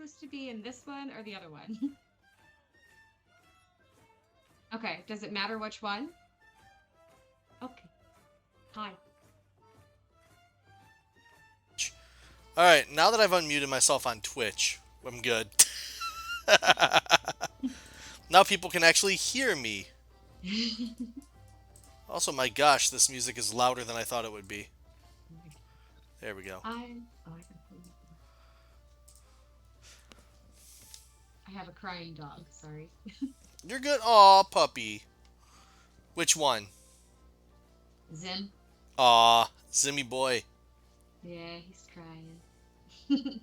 supposed to be in this one or the other one? Okay, does it matter which one? Okay. Hi. Alright, now that I've unmuted myself on Twitch, I'm good. Now people can actually hear me. Also, my gosh, this music is louder than I thought it would be. There we go. I have a crying dog, sorry. You're good. Aw, puppy. Which one? Zim? Aw, Zimmy boy. Yeah, he's crying.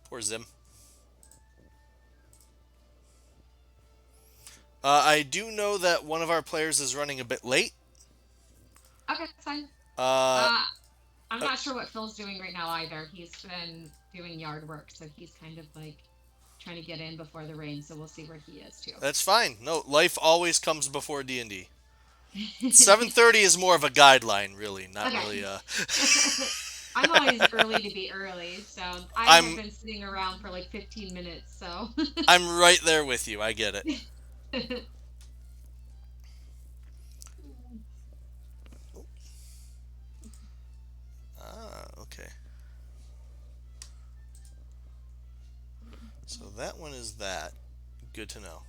Poor Zim. I do know that one of our players is running a bit late. Okay, that's fine. Uh, I'm not sure what Phil's doing right now either. He's been doing yard work, so he's kind of like trying to get in before the rain, so we'll see where he is too. that's fine. No, life always comes before D&D. 7:30 is more of a guideline, really, not Okay. really. I'm always early to be early, so I have been sitting around for like 15 minutes, so. I'm right there with you. I get it. Ah, okay. So that one is that. Good to know.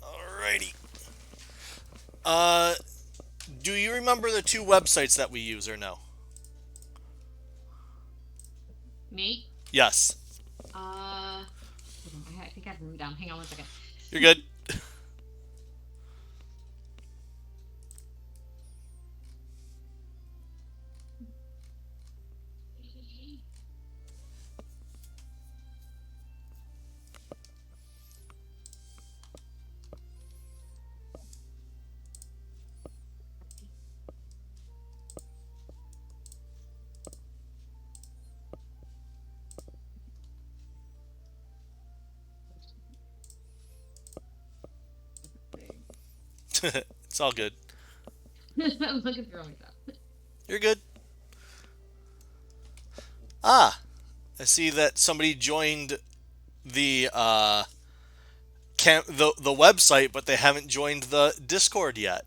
Alrighty. Do you remember the two websites that we use or no? Me? Yes. I think I have them down. Hang on one second. You're good. It's all good. I'm looking through all my stuff. You're good. Ah, I see that somebody joined the the website, but they haven't joined the Discord yet.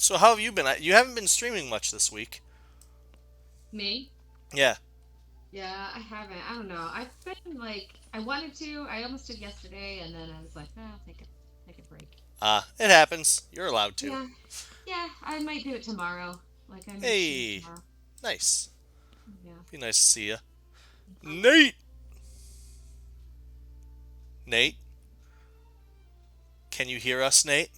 So how have you been? You haven't been streaming much this week. Me? Yeah. Yeah, I haven't. I don't know. I've been like, I wanted to. I almost did yesterday, and then I was like, oh, I'll take a break. It happens. You're allowed to. Yeah, yeah. I might do it tomorrow. Like I might stream Hey, tomorrow. nice. Yeah. Be nice to see you. Nate! Nate? Can you hear us, Nate?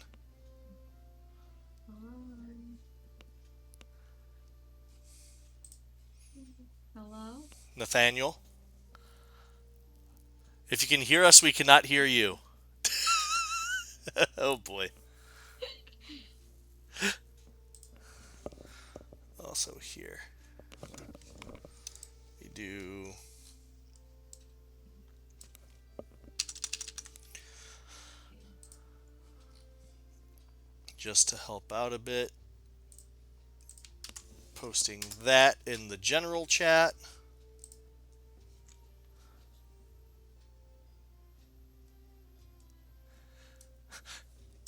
Hello? Nathaniel? If you can hear us, we cannot hear you. Oh boy. Also here. We do... Just to help out a bit, posting that in the general chat.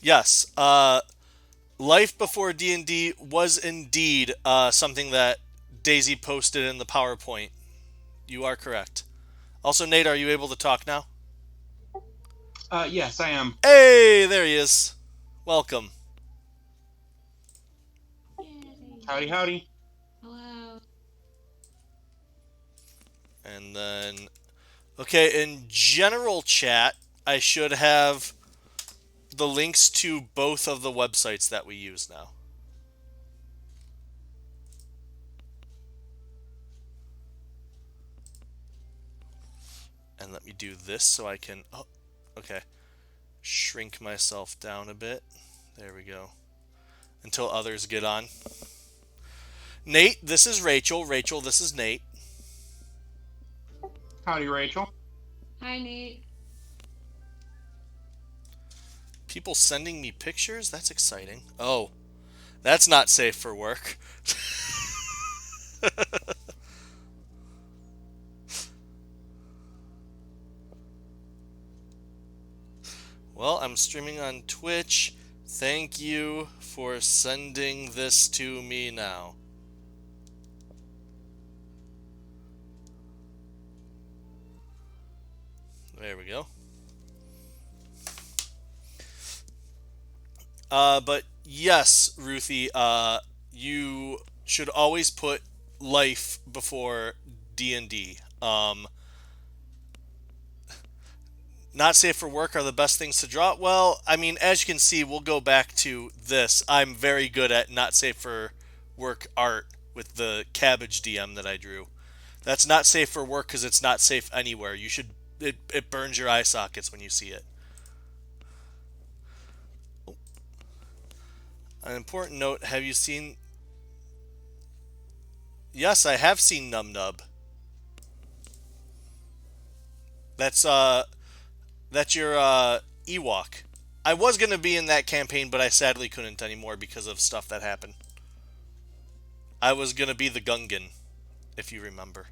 Yes, Life Before D&D was indeed something that Daisy posted in the PowerPoint. You are correct. Also, Nate, are you able to talk now? Yes, I am. Hey, there he is. Welcome. Yay. Howdy, howdy. Hello. And then, okay, in general chat, I should have the links to both of the websites that we use now. And let me do this so I can... Oh, okay. Shrink myself down a bit. There we go. Until others get on. Nate, this is Rachel. Rachel, this is Nate. Howdy, Rachel. Hi, Nate. People sending me pictures? That's exciting. Oh, that's not safe for work. Well, I'm streaming on Twitch. Thank you for sending this to me now. There we go. But yes, Ruthie, you should always put life before D&D. Not safe for work are the best things to draw. Well, I mean, as you can see, we'll go back to this. I'm very good at not safe for work art with the cabbage DM that I drew. That's not safe for work because it's not safe anywhere. You should it burns your eye sockets when you see it. An important note, have you seen... Yes, I have seen Num Nub. That's your Ewok. I was going to be in that campaign, but I sadly couldn't anymore because of stuff that happened. I was going to be the Gungan, if you remember.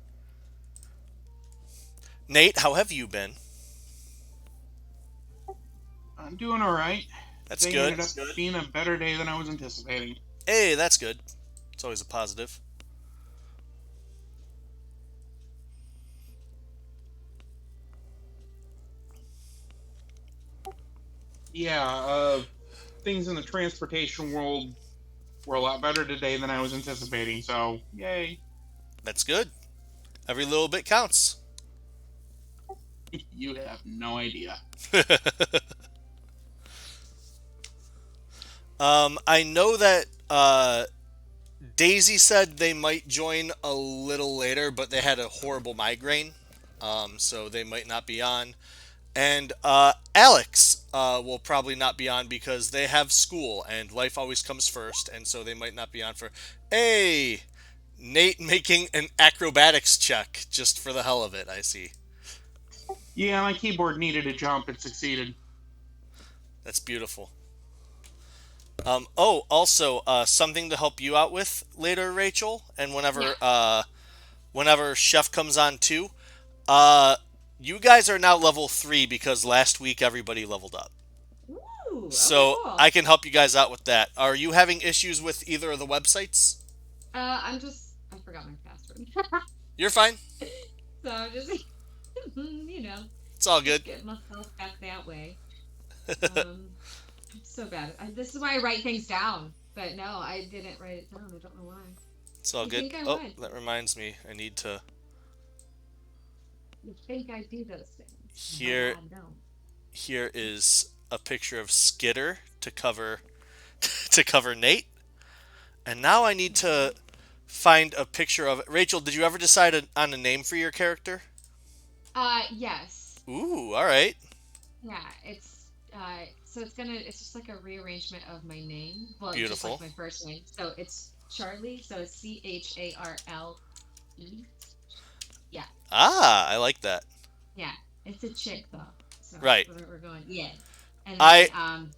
Nate, how have you been? I'm doing all right. That's Today good. ended up being a better day than I was anticipating. Hey, that's good. It's always a positive. Yeah, things in the transportation world were a lot better today than I was anticipating, so yay. That's good. Every little bit counts. You have no idea. I know that Daisy said they might join a little later, but they had a horrible migraine, so they might not be on. And Alex will probably not be on because they have school, and life always comes first, and so they might not be on for... Hey! Nate making an acrobatics check, just for the hell of it, I see. Yeah, my keyboard needed a jump. It succeeded. That's beautiful. Oh, also, something to help you out with later, Rachel, and whenever Chef comes on too. You guys are now level 3 because last week everybody leveled up. Ooh, So cool. I can help you guys out with that. Are you having issues with either of the websites? I forgot my password. You're fine. So I'm just, It's all good. get myself back that way. I'm so bad. This is why I write things down. But no, I didn't write it down. I don't know why. It's all I good. think I Oh, would. that reminds me. I need to... You think I do those things? Here, But I don't. here is a picture of Skitter to cover to cover Nate. And now I need to find a picture of it. Rachel, did you ever decide on a name for your character? Yes. Ooh, all right. Yeah, so it's just like a rearrangement of my name. Well, just Beautiful. like my first name. So it's Charlie, so it's Charle. Yeah. Ah, I like that. Yeah. It's a chick though. So Right. we're going, yeah. And I then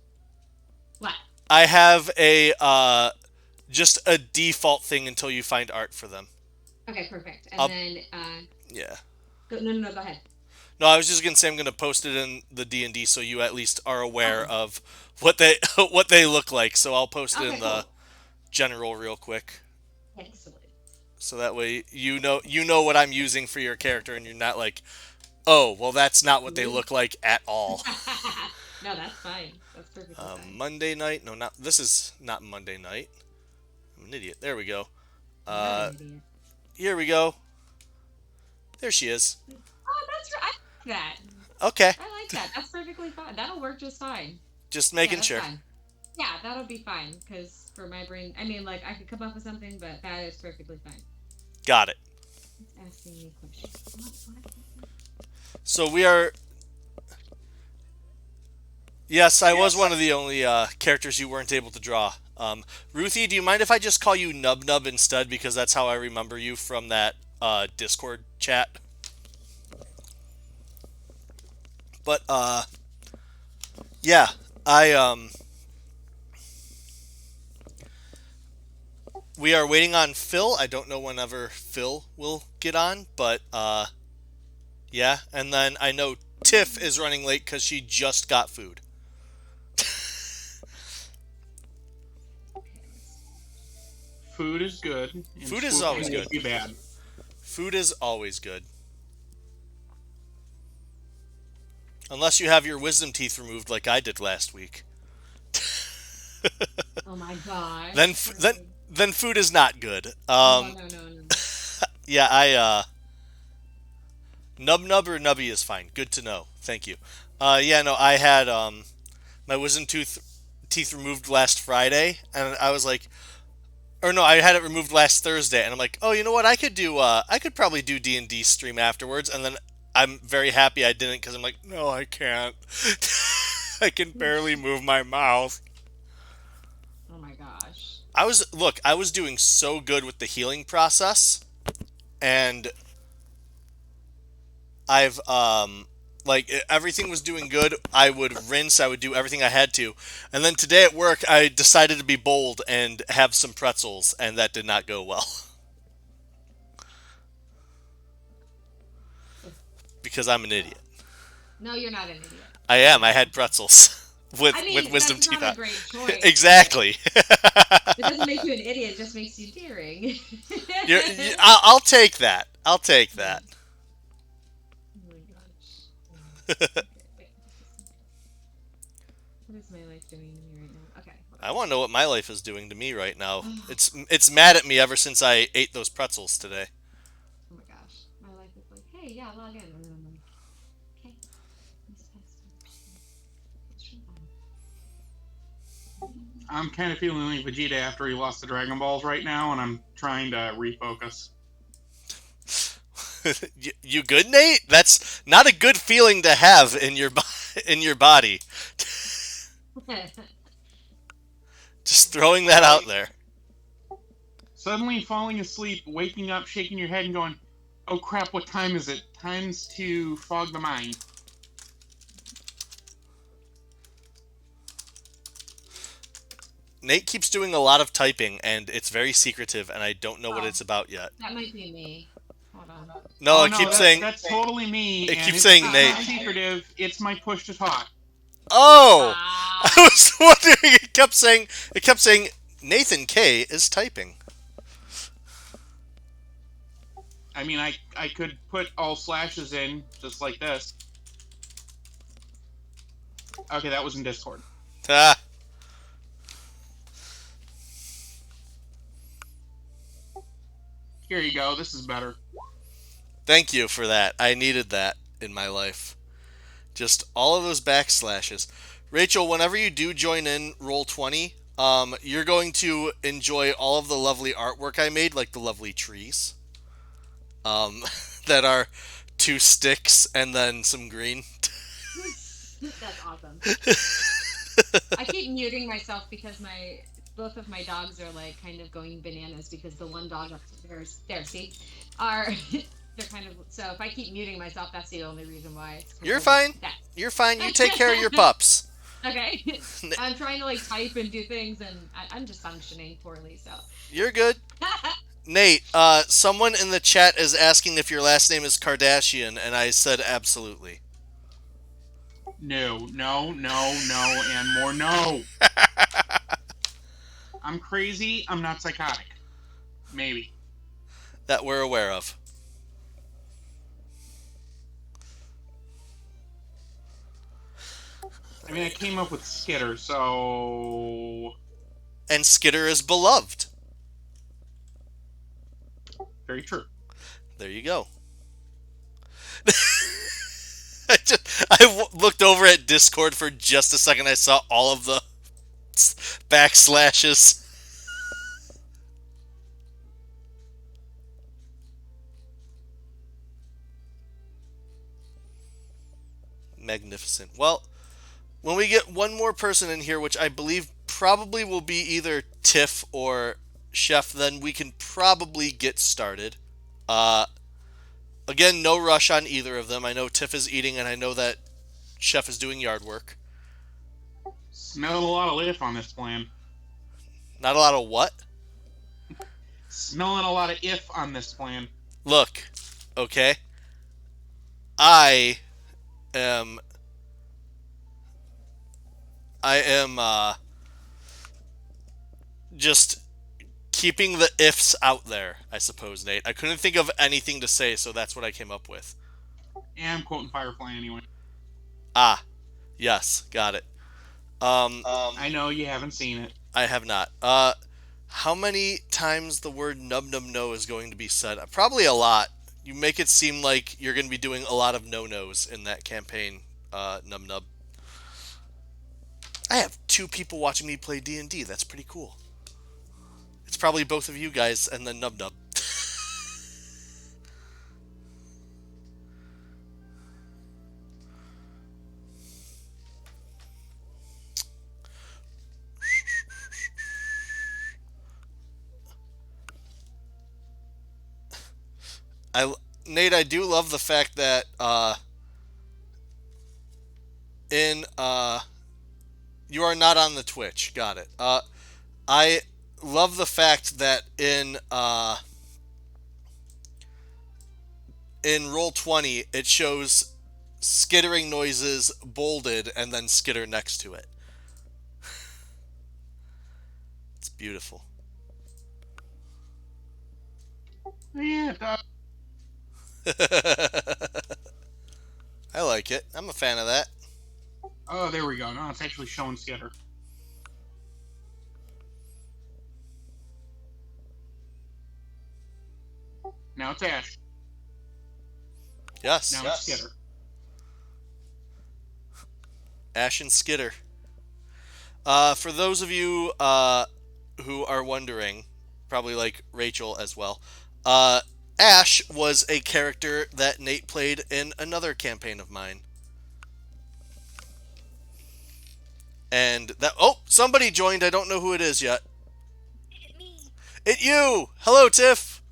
what? I have a just a default thing until you find art for them. Okay, perfect. And I'll- then Yeah. no, go ahead. No, I was just gonna say I'm gonna post it in the D&D so you at least are aware Okay. of what they what they look like. So I'll post it Okay, in the cool. general real quick. Excellent. So that way you know what I'm using for your character and you're not like, "Oh, well that's not what they look like at all." No, that's fine. That's perfectly fine. Monday night? No, not this is not Monday night. I'm an idiot. There we go. I'm not an idiot. Here we go. There she is. Oh, that's right. I like that. Okay. I like that. That's perfectly fine. That'll work just fine. Just making that's sure. fine. Yeah, that'll be fine. Because for my brain, I mean, like I could come up with something, but that is perfectly fine. Got it. It's asking me questions. What? So we are. Yes, I was one of the only characters you weren't able to draw. Ruthie, do you mind if I just call you Nub Nub instead? Because that's how I remember you from that Discord chat. But yeah, I we are waiting on Phil. I don't know whenever Phil will get on, but yeah. And then I know Tiff is running late because she just got food. Food is good. And Food is always smoking good. won't be bad. Food is always good. Unless you have your wisdom teeth removed like I did last week. Oh my god. Then food is not good. No. Yeah, I Nub Nub or Nubby is fine. Good to know. Thank you. Yeah, no, I had my wisdom teeth removed last Friday, and I was like, or no, I had it removed last Thursday, and I'm like, oh, you know what? I could probably do D&D stream afterwards, and then I'm very happy I didn't because I'm like, no, I can't. I can barely move my mouth. Oh my gosh. I was doing so good with the healing process, and I've like everything was doing good. I would rinse, I would do everything I had to. And then today at work I decided to be bold and have some pretzels, and that did not go well. Because I'm an idiot. No, you're not an idiot. I am. I had pretzels with wisdom that's teeth not on. a great choice. Exactly. It doesn't make you an idiot, it just makes you daring. I'll take that. I'll take that. Oh my gosh. Okay, wait. What is my life doing to me right now? Okay. I want to know what my life is doing to me right now. It's mad at me ever since I ate those pretzels today. Oh my gosh. My life is like, hey, yeah, log in. And then I'm like, okay. I'm kind of feeling like Vegeta after he lost the Dragon Balls right now, and I'm trying to refocus. You good, Nate? That's not a good feeling to have in your body. Just throwing that out there. Suddenly falling asleep, waking up, shaking your head, and going, "Oh crap! What time is it? Time's to fog the mind." Nate keeps doing a lot of typing, and it's very secretive, and I don't know what it's about yet. That might be me. Hold on. No, it no, keeps saying that's totally me. It and keeps it's saying not Nate. secretive. It's my push to talk. Oh, I was wondering. It kept saying Nathan K is typing. I mean, I could put all slashes in just like this. Okay, that was in Discord. Ah. Here you go. This is better. Thank you for that. I needed that in my life. Just all of those backslashes. Rachel, whenever you do join in Roll20, you're going to enjoy all of the lovely artwork I made, like the lovely trees. That are 2 sticks and then some green. That's awesome. I keep muting myself because both of my dogs are like kind of going bananas because the one dog upstairs, they're kind of, so if I keep muting myself, that's the only reason why. You're fine. You're fine. You take care of your pups. Okay. I'm trying to like type and do things, and I'm just functioning poorly, so. You're good. Nate, someone in the chat is asking if your last name is Kardashian, and I said absolutely. No, and more no. I'm crazy. I'm not psychotic. Maybe. That we're aware of. I mean, I came up with Skitter, so... And Skitter is beloved. Very true. There you go. looked over at Discord for just a second. I saw all of the backslashes. Magnificent. Well, when we get one more person in here, which I believe probably will be either Tiff or Chef, then we can probably get started. Uh, Again, no rush on either of them. I know Tiff is eating, and I know that Chef is doing yard work. Smelling a lot of if on this plan. Not a lot of what? Smelling a lot of if on this plan. Look, okay. I am. I am just keeping the ifs out there. I suppose, Nate. I couldn't think of anything to say, so that's what I came up with. Yeah, I'm quoting Firefly anyway. Ah, yes, got it. Um, I know you haven't seen it. I have not. How many times the word nub nub no is going to be said? Probably a lot. You make it seem like you're going to be doing a lot of no nos in that campaign, nub nub. I have two people watching me play D&D. That's pretty cool. It's probably both of you guys and then nub nub. I Nate, I do love the fact that in you are not on the Twitch. Got it. I love the fact that in roll 20 it shows skittering noises bolded and then skitter next to it. It's beautiful. Yeah, it does. I like it. I'm a fan of that. Oh, there we go. No, it's actually showing Skitter. Now it's Ash. Yes. Now it's Skitter. Ash and Skitter. For those of you who are wondering, probably like Rachel as well, Ash was a character that Nate played in another campaign of mine. And that somebody joined. I don't know who it is yet. Me. It you. Hello, Tiff.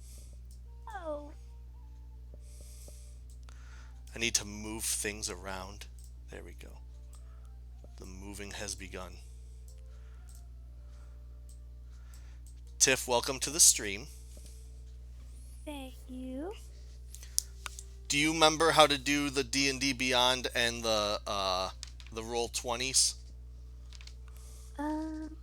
Oh. I need to move things around. There we go. The moving has begun. Tiff, welcome to the stream. Thank you. Do you remember how to do the D&D Beyond and the roll 20s? Um.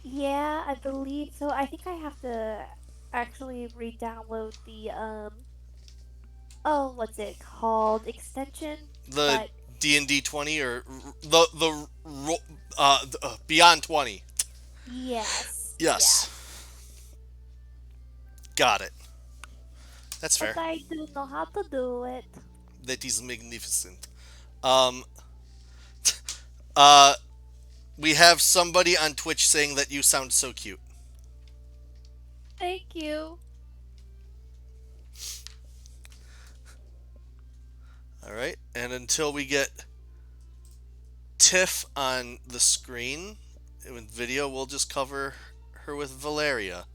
Yeah, I believe so. I think I have to actually re-download the Oh, what's it called? Extension. The But D&D 20 or Beyond 20? yes, Yes. yes. Got it. That's fair. But I do know how to do it. That is magnificent. Um, uh, we have somebody on Twitch saying that you sound so cute. Thank you. All right, and until we get Tiff on the screen with video, we'll just cover her with Valeria.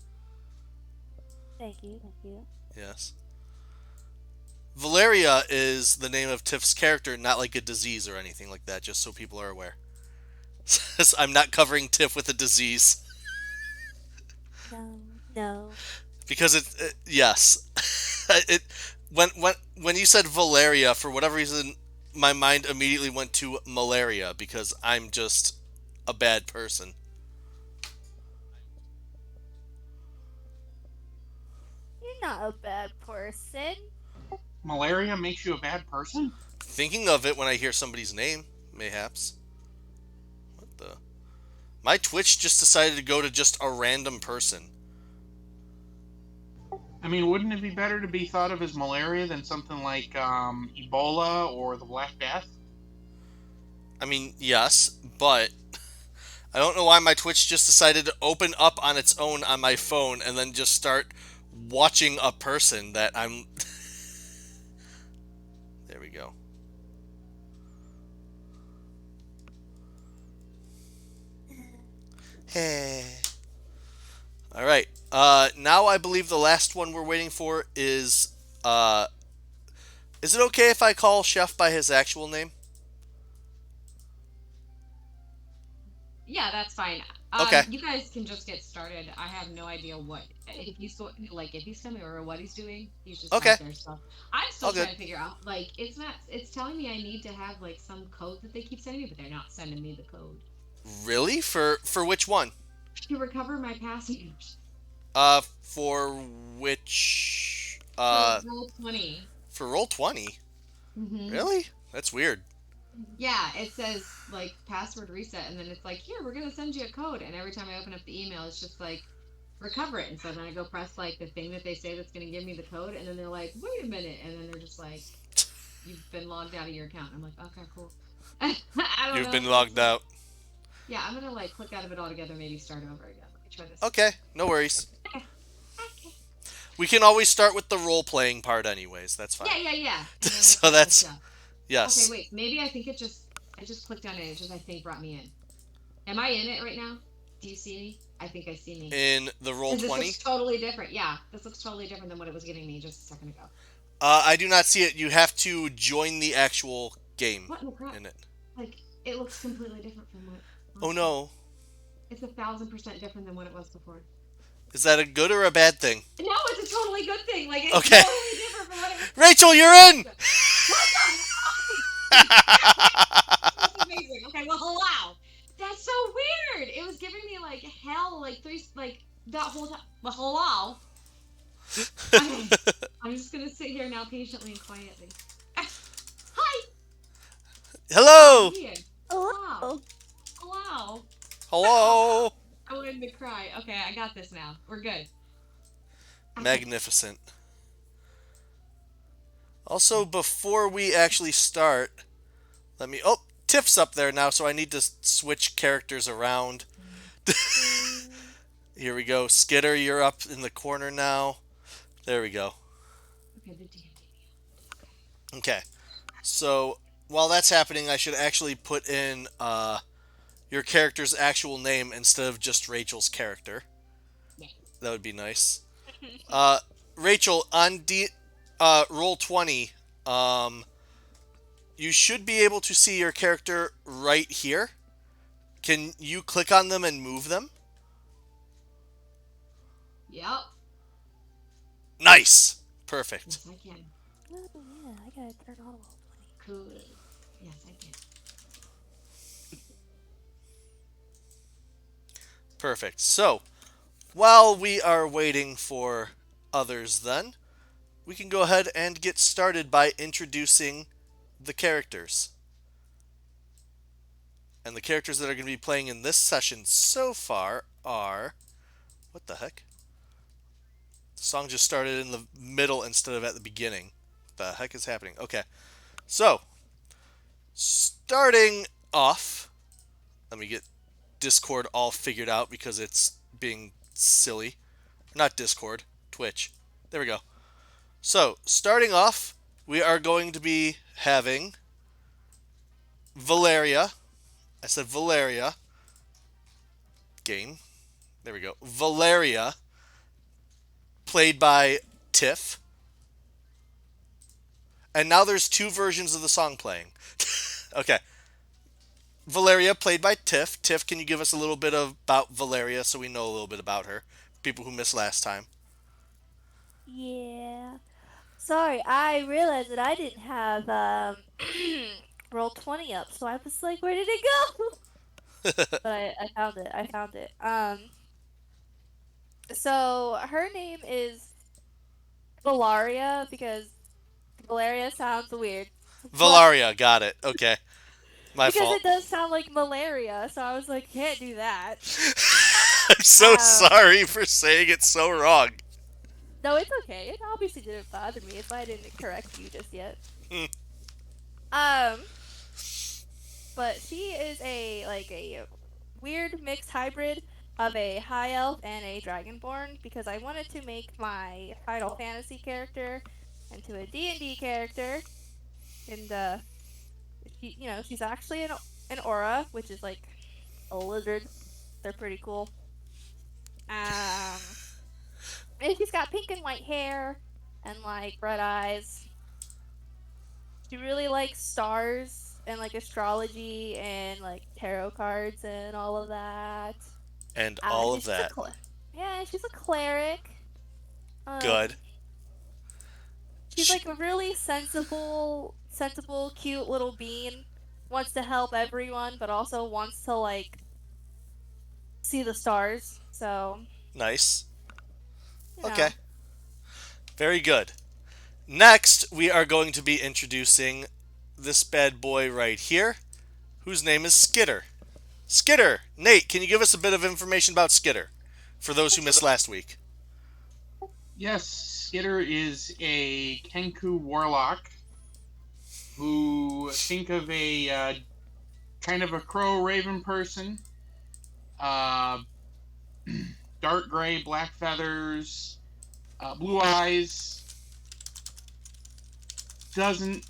Thank you. Thank you. Yes. Valeria is the name of Tiff's character, not like a disease or anything like that, just so people are aware. I'm not covering Tiff with a disease. No, no. Because yes. it when you said Valeria, for whatever reason, my mind immediately went to malaria because I'm just a bad person. You're not a bad person. Malaria makes you a bad person? Thinking of it when I hear somebody's name, mayhaps. What the? My Twitch just decided to go to just a random person. I mean, wouldn't it be better to be thought of as malaria than something like Ebola or the Black Death? I mean, yes, but I don't know why my Twitch just decided to open up on its own on my phone and then just start watching a person that I'm. There we go. Hey. All right. Now I believe the last one we're waiting for is. Is it okay if I call Chef by his actual name? Yeah, that's fine. Okay. You guys can just get started. I have no idea what if he's like if he's coming or what he's doing. He's just Okay. out there. So I'm still All good. trying to figure out. Like it's not. It's telling me I need to have like some code that they keep sending me, but they're not sending me the code Really? For which one? to recover my passage. For which For roll 20. for roll 20? Mm-hmm. Really? That's weird. Yeah, it says like password reset, and then it's like, here, we're gonna send you a code. And every time I open up the email, it's just like, recover it. And so then I go press like the thing that they say that's gonna give me the code, and then they're like, wait a minute, and then they're just like, you've been logged out of your account. I'm like, okay, cool. I don't You've know. been logged out. Yeah, I'm gonna like click out of it altogether, maybe start over again. Let me try this. Okay, no worries. Okay. Okay. We can always start with the role playing part anyways. That's fine. Yeah. And then So I that's clicked up. yes. Okay, wait. Maybe I think I just clicked on it. It just I think brought me in. Am I in it right now? Do you see me? I think I see me. In the roll 'Cause this 20, looks totally different. Yeah, this looks totally different than what it was giving me just a second ago. I do not see it. You have to join the actual game What in the crap? in it. Like, it looks completely different from what. Oh no. It's 1,000% different than what it was before. Is that a good or a bad thing? No, it's a totally good thing. Like, it's Okay. totally different from what it was. Rachel, you're in. What the fuck? That's amazing. Okay, well, hello. That's so weird. It was giving me like hell, like that whole time. Well, hello. Okay, I'm just gonna sit here now patiently and quietly. Hi. Hello. Here. Hello. Hello. Hello. Hello. I wanted to cry. Okay, I got this now. We're good. Magnificent. Also, before we actually start, let me. Oh, Tiff's up there now, so I need to switch characters around. Here we go. Skitter, you're up in the corner now. There we go. Okay, the D&D. Okay. So, while that's happening, I should actually put in your character's actual name instead of just Rachel's character. Yeah. That would be nice. Rachel, on roll 20, you should be able to see your character right here. Can you click on them and move them? Yep. Nice. Perfect. Yes, I can. Oh yeah, I gotta turn on roll 20. Cool. Yes, I can. Perfect. So, while we are waiting for others then, we can go ahead and get started by introducing the characters. And the characters that are going to be playing in this session so far are... What the heck? The song just started in the middle instead of at the beginning. What the heck is happening? Okay. So, starting off... Let me get Discord all figured out because it's being silly. Not Discord, Twitch. There we go. So, starting off, we are going to be having Valeria. I said Valeria. Game. There we go. Valeria, played by Tiff. And now there's two versions of the song playing. Okay. Valeria, played by Tiff. Tiff, can you give us a little bit about Valeria so we know a little bit about her? People who missed last time. Yeah. Sorry, I realized that I didn't have roll 20 up, so I was like, where did it go? But I found it. I found it. So her name is Valaria because Valeria sounds weird. Valaria, got it. Okay. My Because fault. it does sound like malaria, so I was like, can't do that. I'm so Um, sorry for saying it so wrong. No, it's okay. It obviously didn't bother me. It's why I didn't correct you just yet. Hmm. Um, but she is a weird mixed hybrid of a high elf and a dragonborn because I wanted to make my Final Fantasy character into a D&D character, and she's actually an aura, which is like a lizard. They're pretty cool. Um, and she's got pink and white hair and like red eyes. She really likes stars and like astrology and like tarot cards and all of that. And all of She's a that. yeah, she's a cleric. Good. Um, she's Sh- like a really sensible, cute little bean. Wants to help everyone, but also wants to like see the stars. So nice. you Okay. know, Very good. Next, we are going to be introducing this bad boy right here, whose name is Skitter. Skitter! Nate, can you give us a bit of information about Skitter for those who missed last week? Yes, Skitter is a Kenku warlock who think of a kind of a crow raven person. Uh, dark gray, black feathers, blue eyes. Doesn't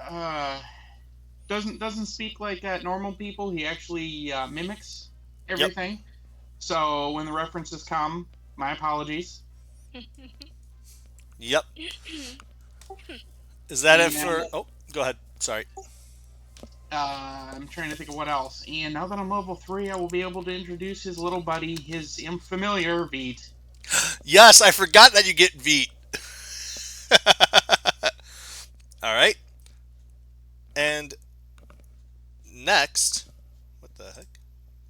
uh, doesn't speak like normal people. He actually mimics Yep. everything. So when the references come, my apologies. Yep. Is that it And for. Oh, go ahead. Sorry. I'm trying to think of what else. And now that I'm level 3, I will be able to introduce his little buddy, his familiar Veet. Yes, I forgot that you get Veet. All right. And next. What the heck?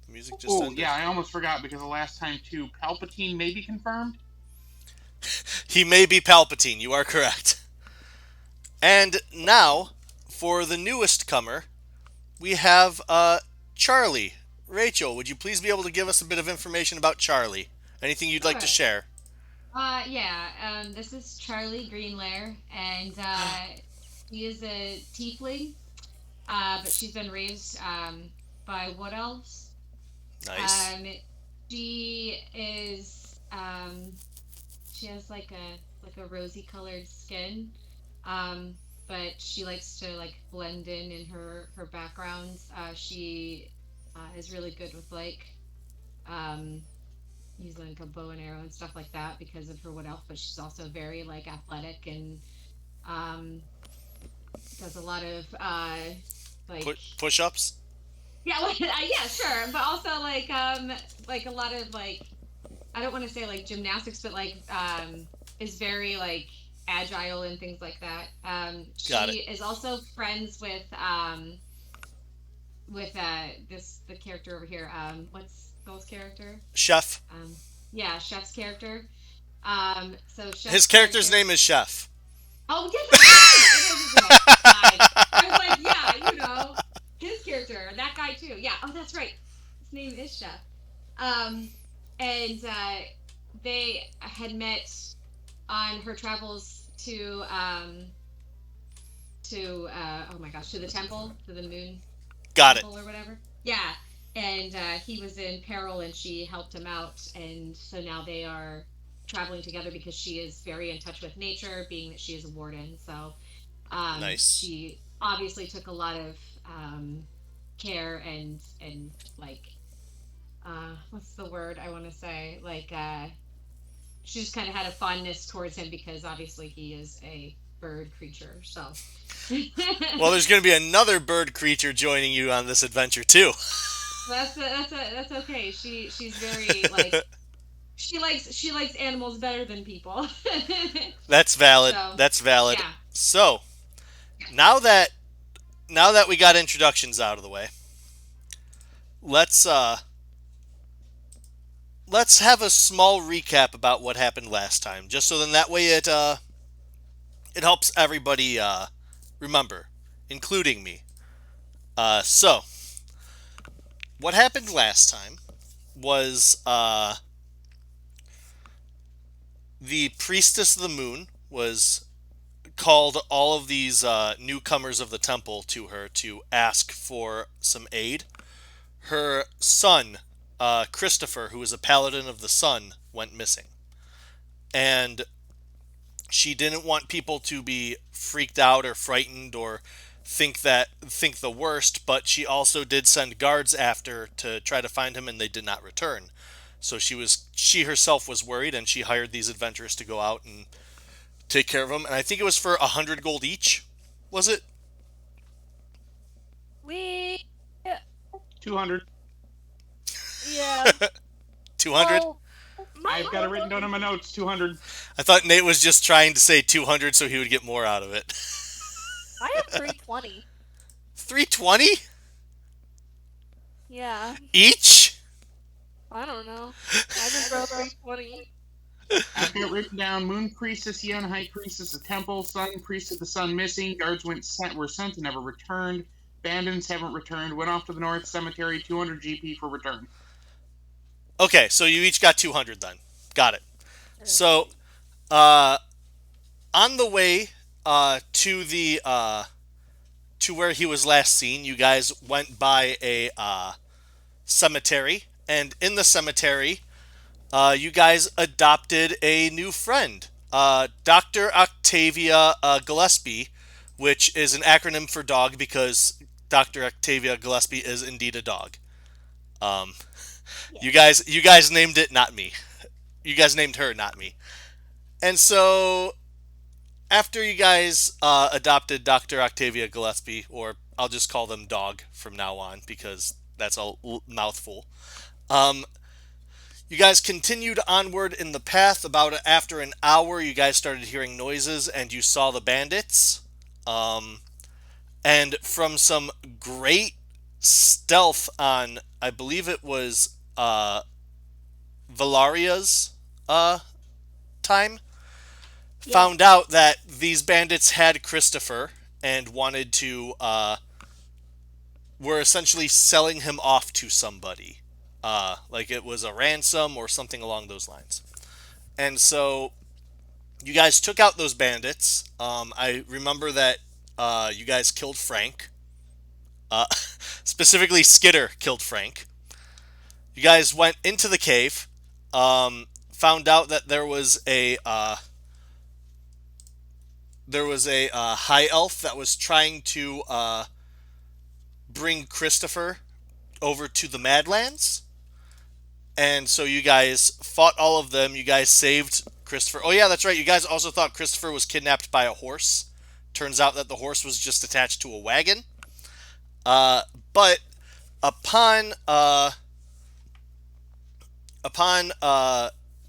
The music just Oh, ended. yeah, I almost forgot because the last time, too, Palpatine may be confirmed. He may be Palpatine. You are correct. And now, for the newest comer, we have Charlie. Rachel, would you please be able to give us a bit of information about Charlie? Anything you'd like to Sure. share? Yeah. This is Charlie Greenlair, and she is a tiefling. But she's been raised by wood elves. Nice. Um, she is she has like a rosy colored skin. Um, but she likes to like blend in her backgrounds. She is really good with like um using like a bow and arrow and stuff like that because of her wood elf. But she's also very like athletic and um does a lot of like Push-ups? yeah, yeah, sure, but also like a lot of like I don't want to say like gymnastics, but like is very like agile and things like that. Got it. She is also friends with this the character over here. What's Bill's character? Chef. Yeah, Chef's character. So His Chef's character's character. name is Chef. Oh yeah, that's right. It is, isn't it? God. I was like, yeah, his character, that guy too. Yeah. Oh, that's right. His name is Chef. Um, and they had met on her travels to oh my gosh, to the temple, to the moon Got it. temple or whatever. Yeah. And he was in peril and she helped him out, and so now they are traveling together because she is very in touch with nature, being that she is a warden. So Nice. she obviously took a lot of care and like what's the word I want to say, like she just kind of had a fondness towards him because obviously he is a bird creature. So Well, there's going to be another bird creature joining you on this adventure too. that's okay. She's very like she likes animals better than people. That's valid. So That's valid. yeah. So, now that now that we got introductions out of the way, let's let's have a small recap about what happened last time, just so then that way it helps everybody remember, including me. So, what happened last time was the priestess of the moon was called all of these newcomers of the temple to her to ask for some aid. Her son, Christopher, who was a paladin of the sun, went missing. And she didn't want people to be freaked out or frightened or think the worst, but she also did send guards after to try to find him, and they did not return. So she herself was worried, and she hired these adventurers to go out and take care of him. And I think it was for 100 gold each. Was it We 200. yeah. 200? Well, I've got it written down in my notes. 200. I thought Nate was just trying to say 200 so he would get more out of it. I have 320. 320 Yeah. each? I don't know. I just wrote 320. I've got written down Moon Priestess Yen, High Priestess of the Temple, Sun Priest of the Sun missing, guards were sent and never returned, bandits haven't returned, went off to the North Cemetery, 200 GP for return. Okay, so you each got 200 then. Got it. So, on the way to where he was last seen, you guys went by a cemetery, and in the cemetery, you guys adopted a new friend, Dr. Octavia Gillespie, which is an acronym for dog because Dr. Octavia Gillespie is indeed a dog. Um, you guys named it, not me. You guys named her, not me. And so after you guys adopted Dr. Octavia Gillespie, or I'll just call them Dog from now on because that's a mouthful. Um, you guys continued onward in the path. About after an hour, you guys started hearing noises and you saw the bandits. And from some great stealth on, I believe it was Valaria's time, Yeah. found out that these bandits had Christopher and wanted to were essentially selling him off to somebody, like it was a ransom or something along those lines. And so you guys took out those bandits. I remember that you guys killed Frank. Specifically, Skitter killed Frank. You guys went into the cave, found out that there was a high elf that was trying to bring Christopher over to the Madlands. And so you guys fought all of them. You guys saved Christopher. Oh, yeah, that's right. You guys also thought Christopher was kidnapped by a horse. Turns out that the horse was just attached to a wagon. But upon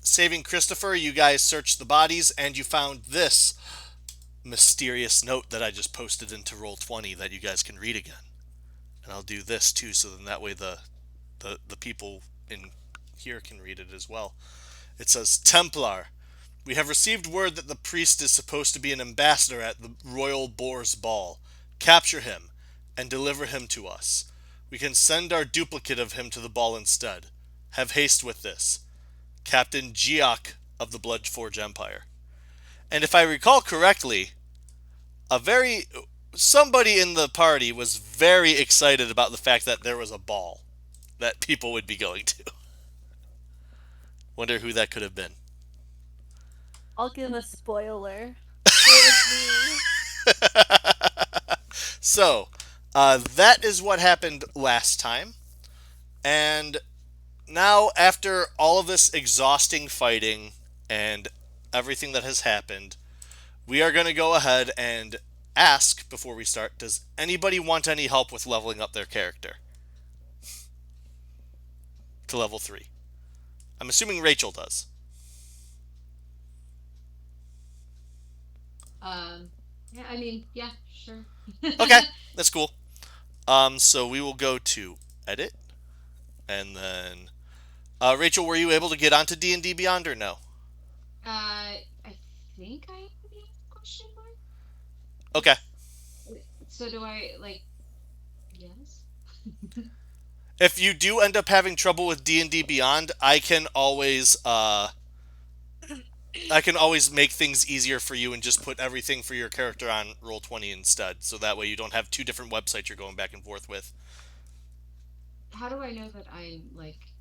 saving Christopher, you guys searched the bodies and you found this mysterious note that I just posted into Roll20 that you guys can read again. And I'll do this too, so then that way the people in here can read it as well. It says, Templar, we have received word that the priest is supposed to be an ambassador at the Royal Boar's Ball. Capture him and deliver him to us. We can send our duplicate of him to the ball instead. Have haste with this. Captain Geok of the Bloodforge Empire. And if I recall correctly, somebody in the party was very excited about the fact that there was a ball that people would be going to. Wonder who that could have been. I'll give a spoiler. It was me. So, that is what happened last time. And now, after all of this exhausting fighting and everything that has happened, we are going to go ahead and ask before we start, does anybody want any help with leveling up their character to level 3? I'm assuming Rachel does. Yeah, I mean, yeah, sure. Okay, that's cool. So we will go to edit, and then Rachel, were you able to get onto D&D Beyond or no? I think I have the question mark. Okay. So do I like? Yes. If you do end up having trouble with D&D Beyond, I can always I can always make things easier for you and just put everything for your character on Roll20 instead, so that way you don't have two different websites you're going back and forth with. How do I know that I'm like?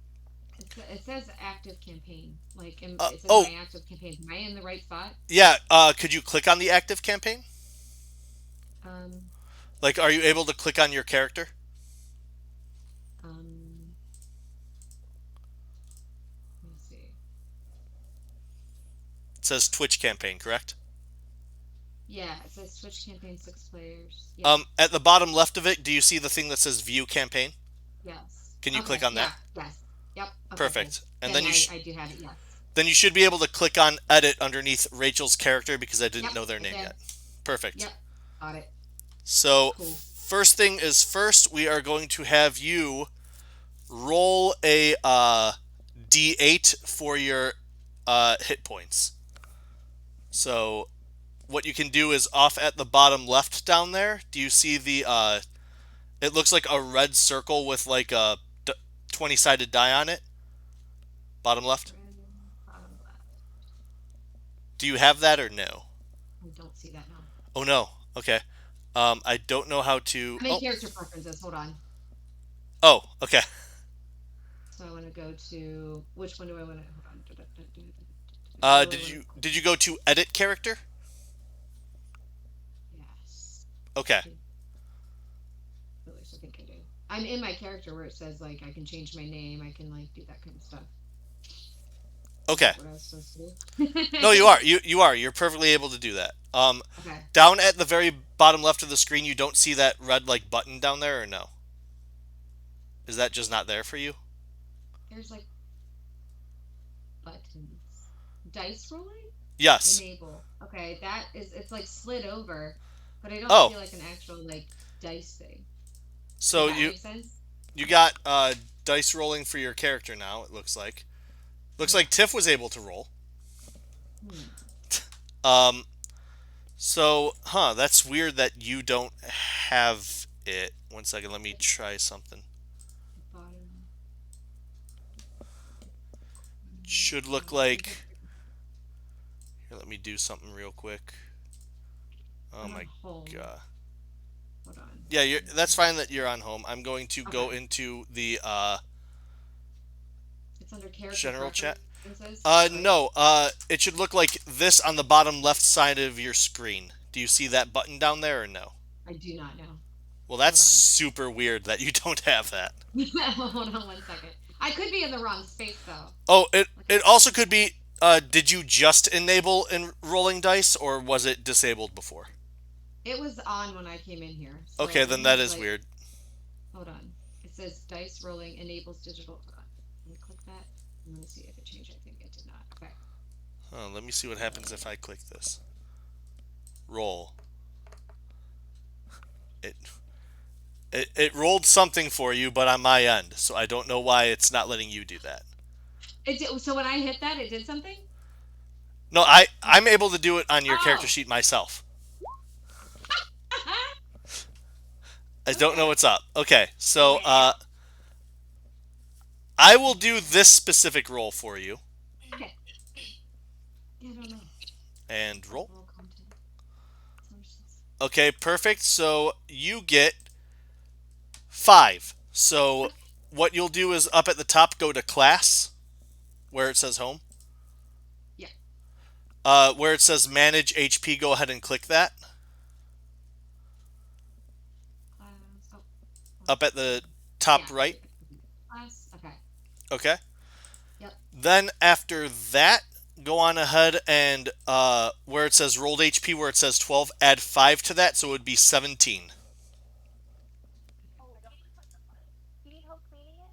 It says active campaign. Like, it says Oh, my active campaign. Am I in the right spot? yeah. Could you click on the active campaign? Um, Like, are you able to click on your character? um, let me see. It says Twitch campaign, correct? Yeah, it says Twitch campaign 6 players. Yep. At the bottom left of it, do you see the thing that says View Campaign? Yes. Can you click Okay. on that? Yeah. Yes. Yep. Okay. Cool. Perfect. And Then I do have it. Yes. then you should be able to click on Edit underneath Rachel's character because I didn't Yep. know their I name did. yet. Perfect. Yep. Got it. So, Cool. first thing is first, we are going to have you roll a d8 for your hit points. So, what you can do is off at the bottom left down there. Do you see the? It looks like a red circle with like a 20-sided die on it. Bottom left. Random bottom left. Do you have that or no? I don't see that now. Oh no. Okay. I don't know how to. I'm in Oh. character preferences. Hold on. Oh. Okay. So I want to go to which one do I want to? Hold on. What do I Did want you to? did you go to edit character? Yes. Okay. At least I think I do. I'm in my character where it says like I can change my name. I can like do that kind of stuff. Is Okay. that what I was supposed to do? No, you are. You are. You're perfectly able to do that. Okay. Down at the very bottom left of the screen, you don't see that red like button down there, or no? Is that just not there for you? There's like buttons. Dice rolling? Yes. Enable. Okay, that is it's like slid over, but I don't Oh, see like an actual like dice thing. Does so that you make sense? you got dice rolling for your character now. It looks like. Looks Yeah. like Tiff was able to roll. Hmm. Um. So, that's weird that you don't have it. One second, let me try something. Bottom. Should look like. Here, let me do something real quick. Oh I'm on my home. god. Hold on. Yeah, that's fine that you're on home. I'm going to go Okay. into the It's under character general chat. preferences. Right. No. It should look like this on the bottom left side of your screen. Do you see that button down there or no? I do not know. Well, that's Hold on. super weird that you don't have that. Hold on 1 second. I could be in the wrong space though. Oh, it Okay. it also could be. Did you just enable in rolling dice, or was it disabled before? It was on when I came in here. So Okay, let then me that is like weird. hold on. It says dice rolling enables digital. Hold on. Let me click that. I'm gonna see if it changed. I think it did not. Okay. Let me see what happens if I click this. Roll. It it rolled something for you, but on my end, so I don't know why it's not letting you do that. So when I hit that, it did something. No, I'm able to do it on your character Oh. sheet myself. I don't know Okay. what's up. Okay, so Well. I will do this specific roll for you Okay. Yeah, I don't know. and roll. Roll content sources. Okay, perfect. So you get 5. So Okay. what you'll do is up at the top go to class where it says home. Yeah. Where it says manage HP, go ahead and click that. Oh. Up at the top Yeah. right. Class. Okay. Okay. Yep. Then after that, go on ahead and where it says rolled HP, where it says 12, add 5 to that, so it would be 17. You need help cleaning it?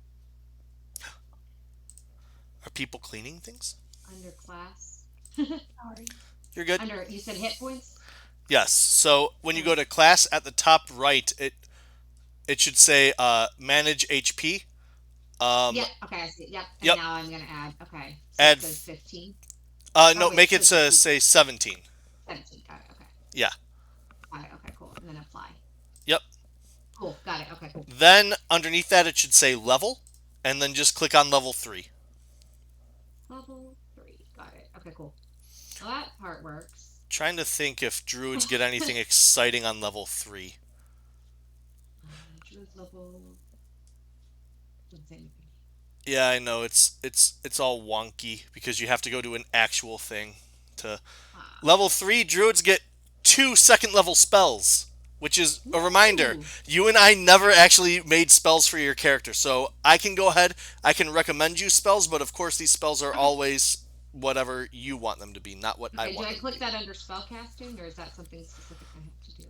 Are people cleaning things? Under class. Sorry. You're good. Under you said hit points. Yes. So when you go to class at the top right, it should say manage HP. Yeah. Okay. I see. Yep. And Yep. now I'm gonna add. Okay. So Add. it says 15. No, Oh wait. make It it says 15. say 17. 17. Got it. Okay. Yeah. Got it. Okay. Cool. And then apply. Yep. Cool. Got it. Okay. Cool. Then underneath that, it should say level, and then just click on level 3. Level 3. Got it. Okay. Cool. Well, that part works. Trying to think if druids get anything exciting on level 3. Druid's level. Doesn't say anything. Yeah, I know it's all wonky because you have to go to an actual thing to Ah. level 3 druids get 2 second level spells, which is a reminder. Ooh. You and I never actually made spells for your character. So I can go ahead, I can recommend you spells, but of course these spells are Okay. always whatever you want them to be, not what I Okay. Do want I them to click be. that under spell casting, or is that something specific I have to do?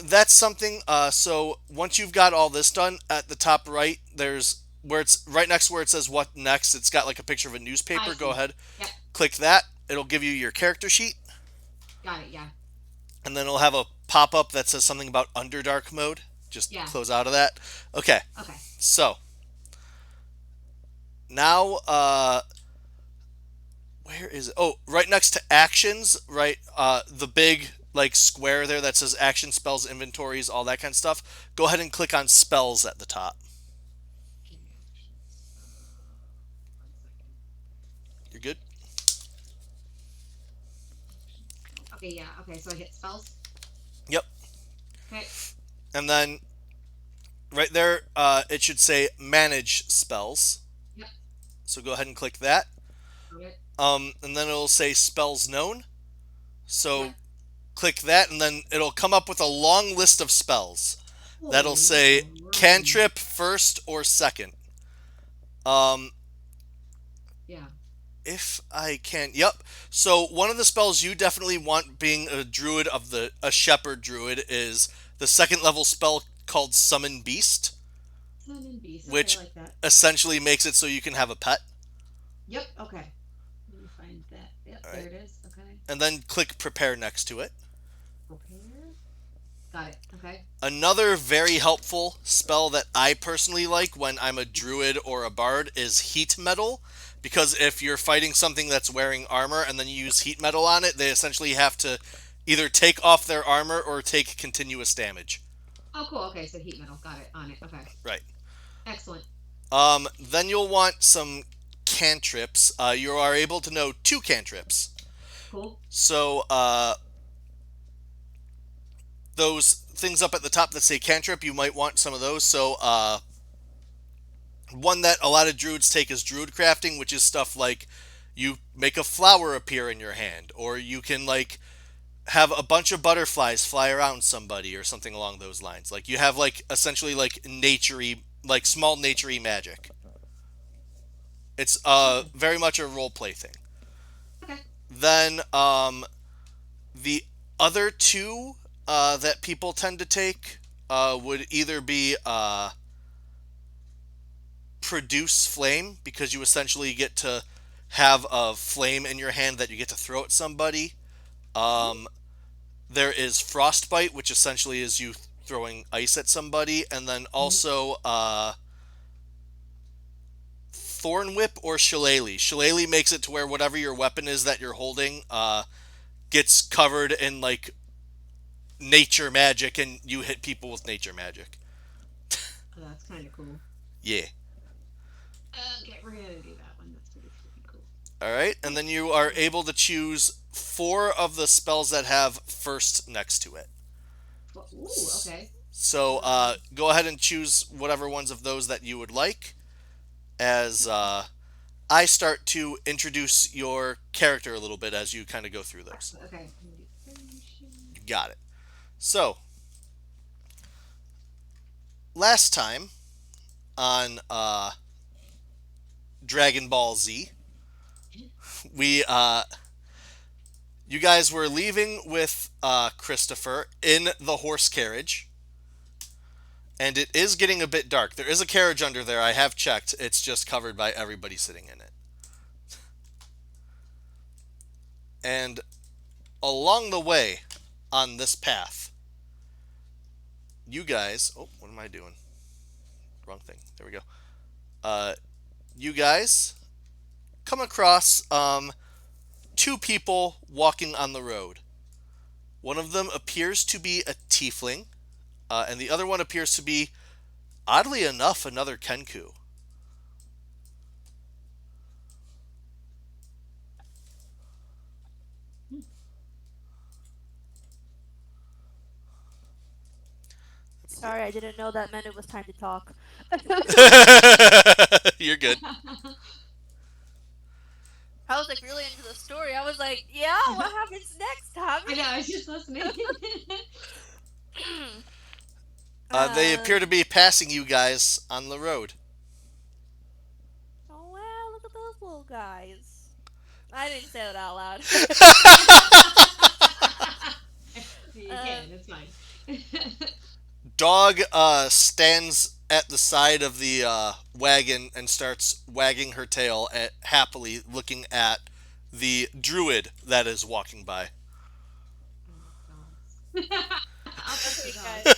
That's something. So once you've got all this done, at the top right, there's where it's right next where it says what next. It's got like a picture of a I newspaper. Go see. ahead, Yep. click that. It'll give you your character sheet, Got it. Yeah. and then it'll have a pop up that says something about Underdark mode. Just Yeah. close out of that. Okay, Okay. so now, where is it? Oh, right next to actions, right? The big like square there that says action spells, inventories, all that kind of stuff. Go ahead and click on spells at the top. Okay. Actions. 1 second. You're good. Actions. Spells. Okay. Yeah. Okay. So I hit spells. Yep. Okay. And then right there, it should say manage spells. Yep. So go ahead and click that. Got it. And then it'll say spells known. Yep. So click that, and then it'll come up with a long list of spells. That'll Holy say macaroni. cantrip first or second. Um, Yeah. if I can, yep. So one of the spells you definitely want, being a druid of a shepherd druid, is the second level spell called Summon Beast, Sun and beast. Okay. I which like that. essentially makes it so you can have a pet. Yep. Okay. Let me find that. Yep. All There right, it is. Okay. and then click prepare next to it. Prepare. Got it. Okay. Another very helpful spell that I personally like when I'm a druid or a bard is heat metal, because if you're fighting something that's wearing armor and then you use heat metal on it, they essentially have to either take off their armor or take continuous damage. Oh, cool. Okay. So heat metal. Got it. On it. Okay. Right. Excellent. Then you'll want some cantrips. You are able to know 2 cantrips. Cool. So, those things up at the top that say cantrip, you might want some of those. So, one that a lot of druids take is druid crafting, which is stuff like you make a flower appear in your hand, or you can like have a bunch of butterflies fly around somebody, or something along those lines. Like you have like essentially like naturey, like small naturey magic. It's Okay. very much a role play thing. Okay. Then the other two that people tend to take would either be produce flame, because you essentially get to have a flame in your hand that you get to throw at somebody. Um, there is frostbite, which essentially is you throwing ice at somebody, and then Mhm. also thorn whip or shillelagh. Shillelagh makes it to where whatever your weapon is that you're holding gets covered in like nature magic, and you hit people with nature magic. Oh, that's kind of cool. Yeah. Okay, we're gonna do that one. That's pretty freaking cool. All right, and then you are able to choose 4 of the spells that have first next to it. Ooh, okay. So Um, go ahead and choose whatever ones of those that you would like as I start to introduce your character a little bit as you kind of go through those. excellent. Okay. I'm gonna do fairy. You got it. So, last time on Dragon Ball Z, we you guys were leaving with Christopher in the horse carriage, and it is getting a bit dark. There is a carriage under there. I have checked. It's just covered by everybody sitting in it. And along the way on this path, you guys. Oh, what am I doing? Wrong thing. There we go. Uh, you guys come across 2 people walking on the road. One of them appears to be a tiefling, and the other one appears to be, oddly enough, another Kenku. Sorry, I didn't know that meant it was time to talk. You're good. I was like really into the story. I was like, yeah, what happens next, Tommy? I know. I was just listening. They um, appear to be passing you guys on the road. oh wow, look at those little guys. I didn't say that out loud. You um, can. It's fine. Dog stands at the side of the wagon and starts wagging her tail happily, looking at the druid that is walking by. I love dogs. I'll pet the okay, dog. guys.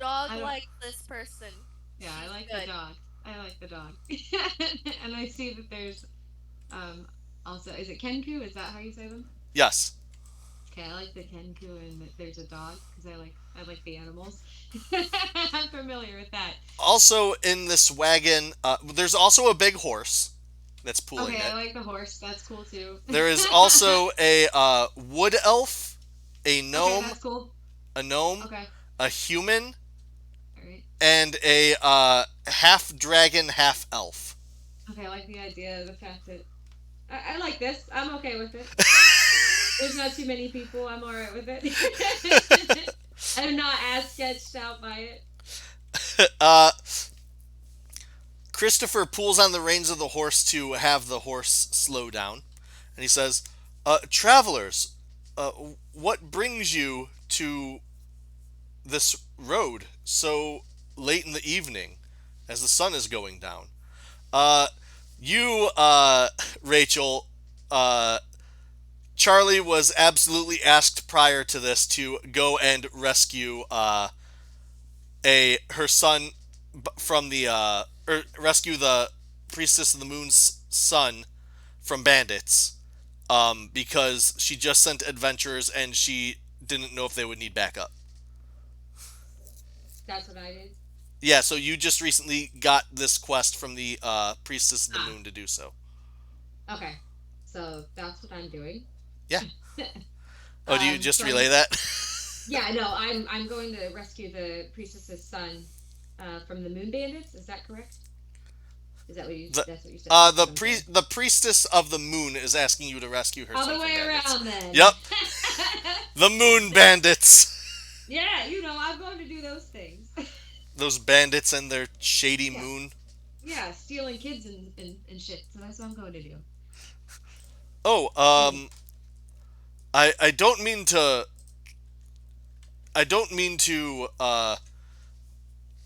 Dog I don't. likes this person. Yeah, I She's like the good. dog. I like the dog. And I see that there's um also, is it Kenku? Is that how you say them? Yes. Okay, I like the Kenku and that there's a dog because I like the animals. I'm familiar with that. Also in this wagon, there's also a big horse that's pulling Okay, I it. like the horse. That's cool too. There is also a wood elf, a Okay, gnome, that's cool. a gnome, Okay, a human, all right. and a half dragon, half elf. Okay, I like the idea of the fact that I like this. I'm okay with it. There's not too many people. I'm all right with it. I'm not as sketched out by it. uh, Christopher pulls on the reins of the horse to have the horse slow down, and he says, "Travelers, uh, what brings you to this road so late in the evening, as the sun is going down?" Uh, you, Rachel, uh, Charlie was absolutely asked prior to this to go and rescue a her son from the or rescue the priestess of the moon's son from bandits, because she just sent adventurers and she didn't know if they would need backup. That's what I did. Yeah, so you just recently got this quest from the priestess of the Ah, moon to do so. okay. So that's what I'm doing. Yeah. Oh, do you just So relay that? yeah, no, I'm going to rescue the priestess's son from the moon bandits. Is that correct? Is that what you? the That's what you said. That's what I'm saying. the priestess of the moon is asking you to rescue her son Other from way bandits. around then. Yep, the moon bandits. Yeah, I'm going to do those things. Those bandits and their shady Yeah, moon. yeah, stealing kids and shit. So that's what I'm going to do. Oh, Hmm. I don't mean to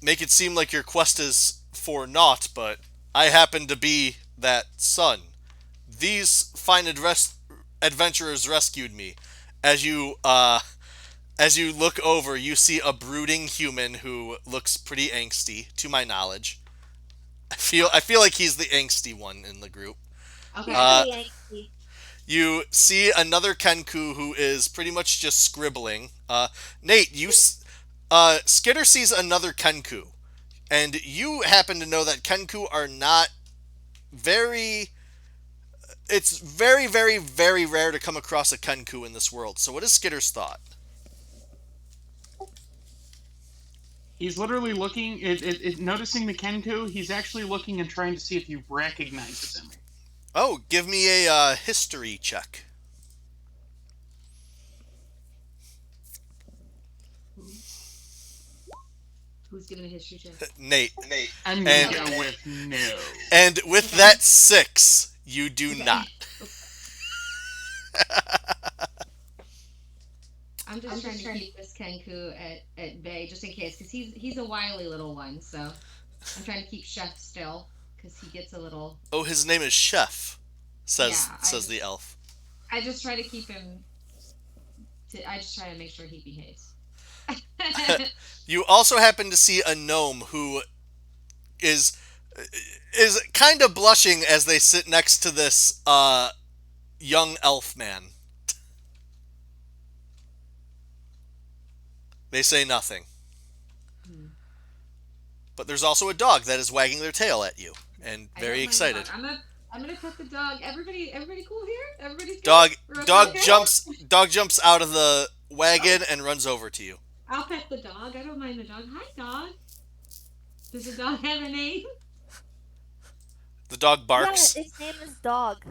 make it seem like your quest is for naught, but I happen to be that son. These fine adventurers rescued me. As you as you look over, you see a brooding human who looks pretty angsty, to my knowledge. I feel like he's the angsty one in the group. He's Okay. Uh, really angsty. you see another Kenku who is pretty much just scribbling. Nate, Skitter sees another Kenku, and you happen to know that Kenku are not very. It's very, very, very rare to come across a Kenku in this world. So, what is Skitter's thought? He's literally looking, noticing the Kenku. He's actually looking and trying to see if he recognizes him. Oh, give me a history check. Who? Who's giving a history check? Nate. I'm And gonna go with no. and with Okay. that 6, you do not. Okay. I'm just trying to keep this Kenku at bay just in case, because he's a wily little one. So I'm trying to keep Chef still because he gets a little. Oh, his name is Chef, says Yeah, says the elf. I just try to keep him. I just try to make sure he behaves. You also happen to see a gnome who is is kind of blushing as they sit next to this young elf man. They say nothing. Hmm. But there's also a dog that is wagging their tail at you and I very don't mind the dog. excited. I'm gonna pet the dog. Everybody cool here? Everybody's good? Dog We're okay dog okay? jumps out of the Oh, wagon and runs over to you. I'll pet the dog. I don't mind the dog. Hi, dog. Does the dog have a name? The dog Yeah, barks. its name is Dog.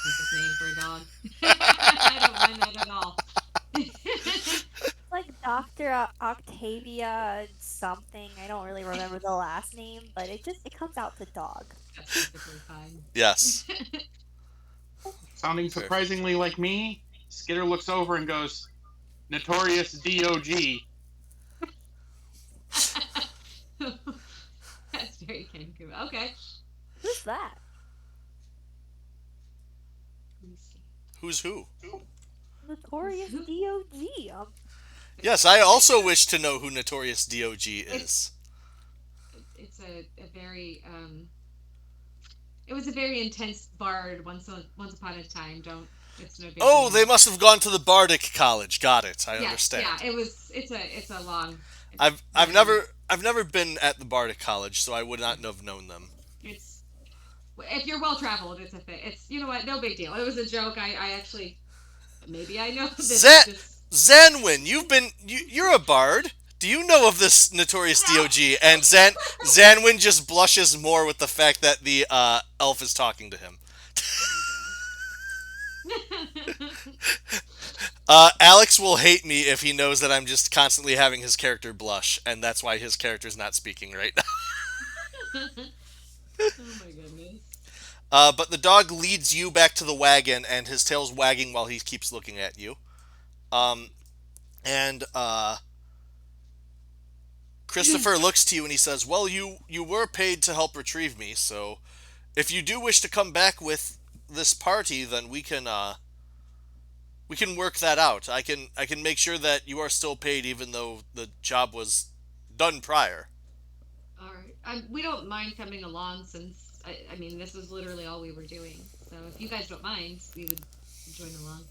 Perfect name for a dog. I don't mind that at all. It's like Dr. Octavia something. I don't really remember the last name, but it comes out to Dog. That's perfectly fine. Yes. Sounding Perfect. surprisingly like me, Skitter looks over and goes, Notorious DOG. That's very Cancun. Okay. Who's that? Let me see. Who's who? Notorious DOG. Yes, I also wish to know who Notorious DOG is. It's a very it was a very intense bard once upon a time. Don't it's no big Oh, deal. they must have gone to the Bardic College. Got it. I Yes, yeah, understand. it's a long I've very never been at the Bardic College, so I would not have known them. it's if you're well traveled, it's a thing. It's you know what, no big deal. It was a joke. I actually maybe I know Zan this Zanwin, you're a bard. Do you know of this Notorious no. DOG? And Zanwin just blushes more with the fact that the elf is talking to him. Oh my gosh. Alex will hate me if he knows that I'm just constantly having his character blush, and that's why his character's not speaking right now. Oh my goodness. But the dog leads you back to the wagon, and his tail's wagging while he keeps looking at you. Um, and Christopher looks to you and he says, "Well, you were paid to help retrieve me, so if you do wish to come back with this party, then we can work that out. I can make sure that you are still paid, even though the job was done prior." All right. We don't mind coming along since I mean this is literally all we were doing. So if you guys don't mind, we would join along.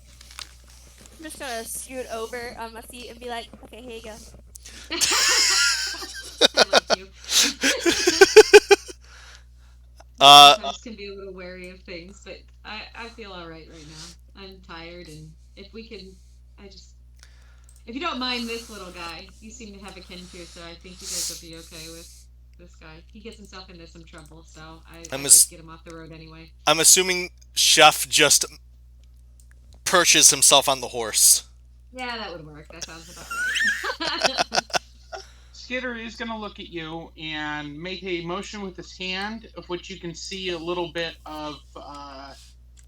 I'm just gonna scoot over on my seat and be like, okay, here you go. I like you. You Uh, sometimes can be a little wary of things, but I feel all right now. I'm tired, and if we can, I just if you don't mind this little guy, you seem to have a kin to, so I think you guys will be okay with this guy. He gets himself into some trouble, so I'm I'd like to ass- get him off the road anyway. I'm assuming Chef just perches himself on the horse. Yeah, that would work. That sounds about right. Skitter is going to look at you and make a motion with his hand, of which you can see a little bit of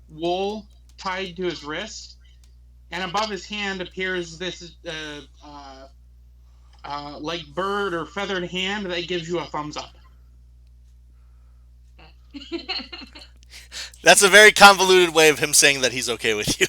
wool tied to his wrist. And above his hand appears this like bird or feathered hand that gives you a thumbs up. That's a very convoluted way of him saying that he's okay with you.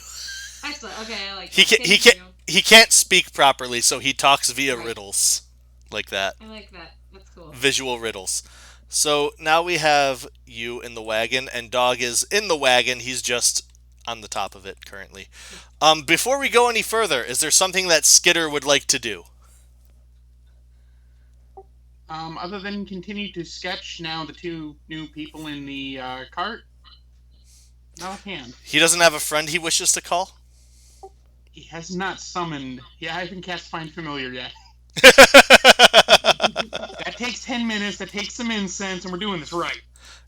Excellent. Okay, I like He that. can he Thank can you. he can't speak properly, so he talks via Right. riddles like that. I like that. That's cool. Visual riddles. So now we have you in the wagon, and Dog is in the wagon. He's just on the top of it currently. Before we go any further, is there something that Skitter would like to do? Other than continue to sketch now the two new people in the cart, not offhand. He doesn't have a friend he wishes to call? He has not summoned. Yeah, I haven't cast Find Familiar yet. That takes 10 minutes. That takes some incense, and we're doing this right.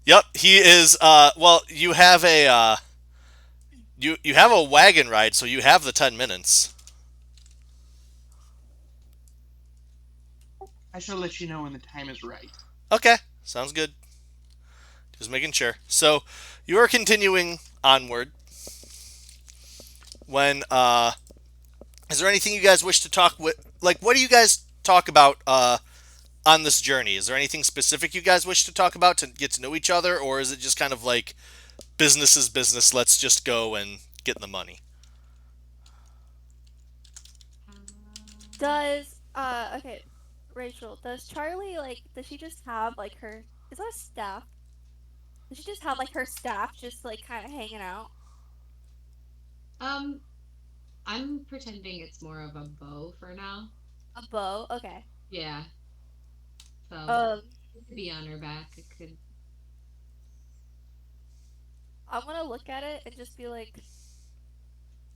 Yep, he is. Well, you have a you have a wagon ride, so you have the 10 minutes. I shall let you know when the time is right. Okay, sounds good. Just making sure. So you are continuing onward. When is there anything you guys wish to talk with? Like, what do you guys talk about on this journey? Is there anything specific you guys wish to talk about to get to know each other, or is it just kind of like business is business? Let's just go and get the money. Does okay, Rachel, does Charlie does she just have like her is that a staff? Does she just have like her staff just like kinda hanging out? Um, I'm pretending it's more of a bow for now. A bow? Okay. Yeah. So Um it could be on her back. It could. I'm gonna look at it and just be like,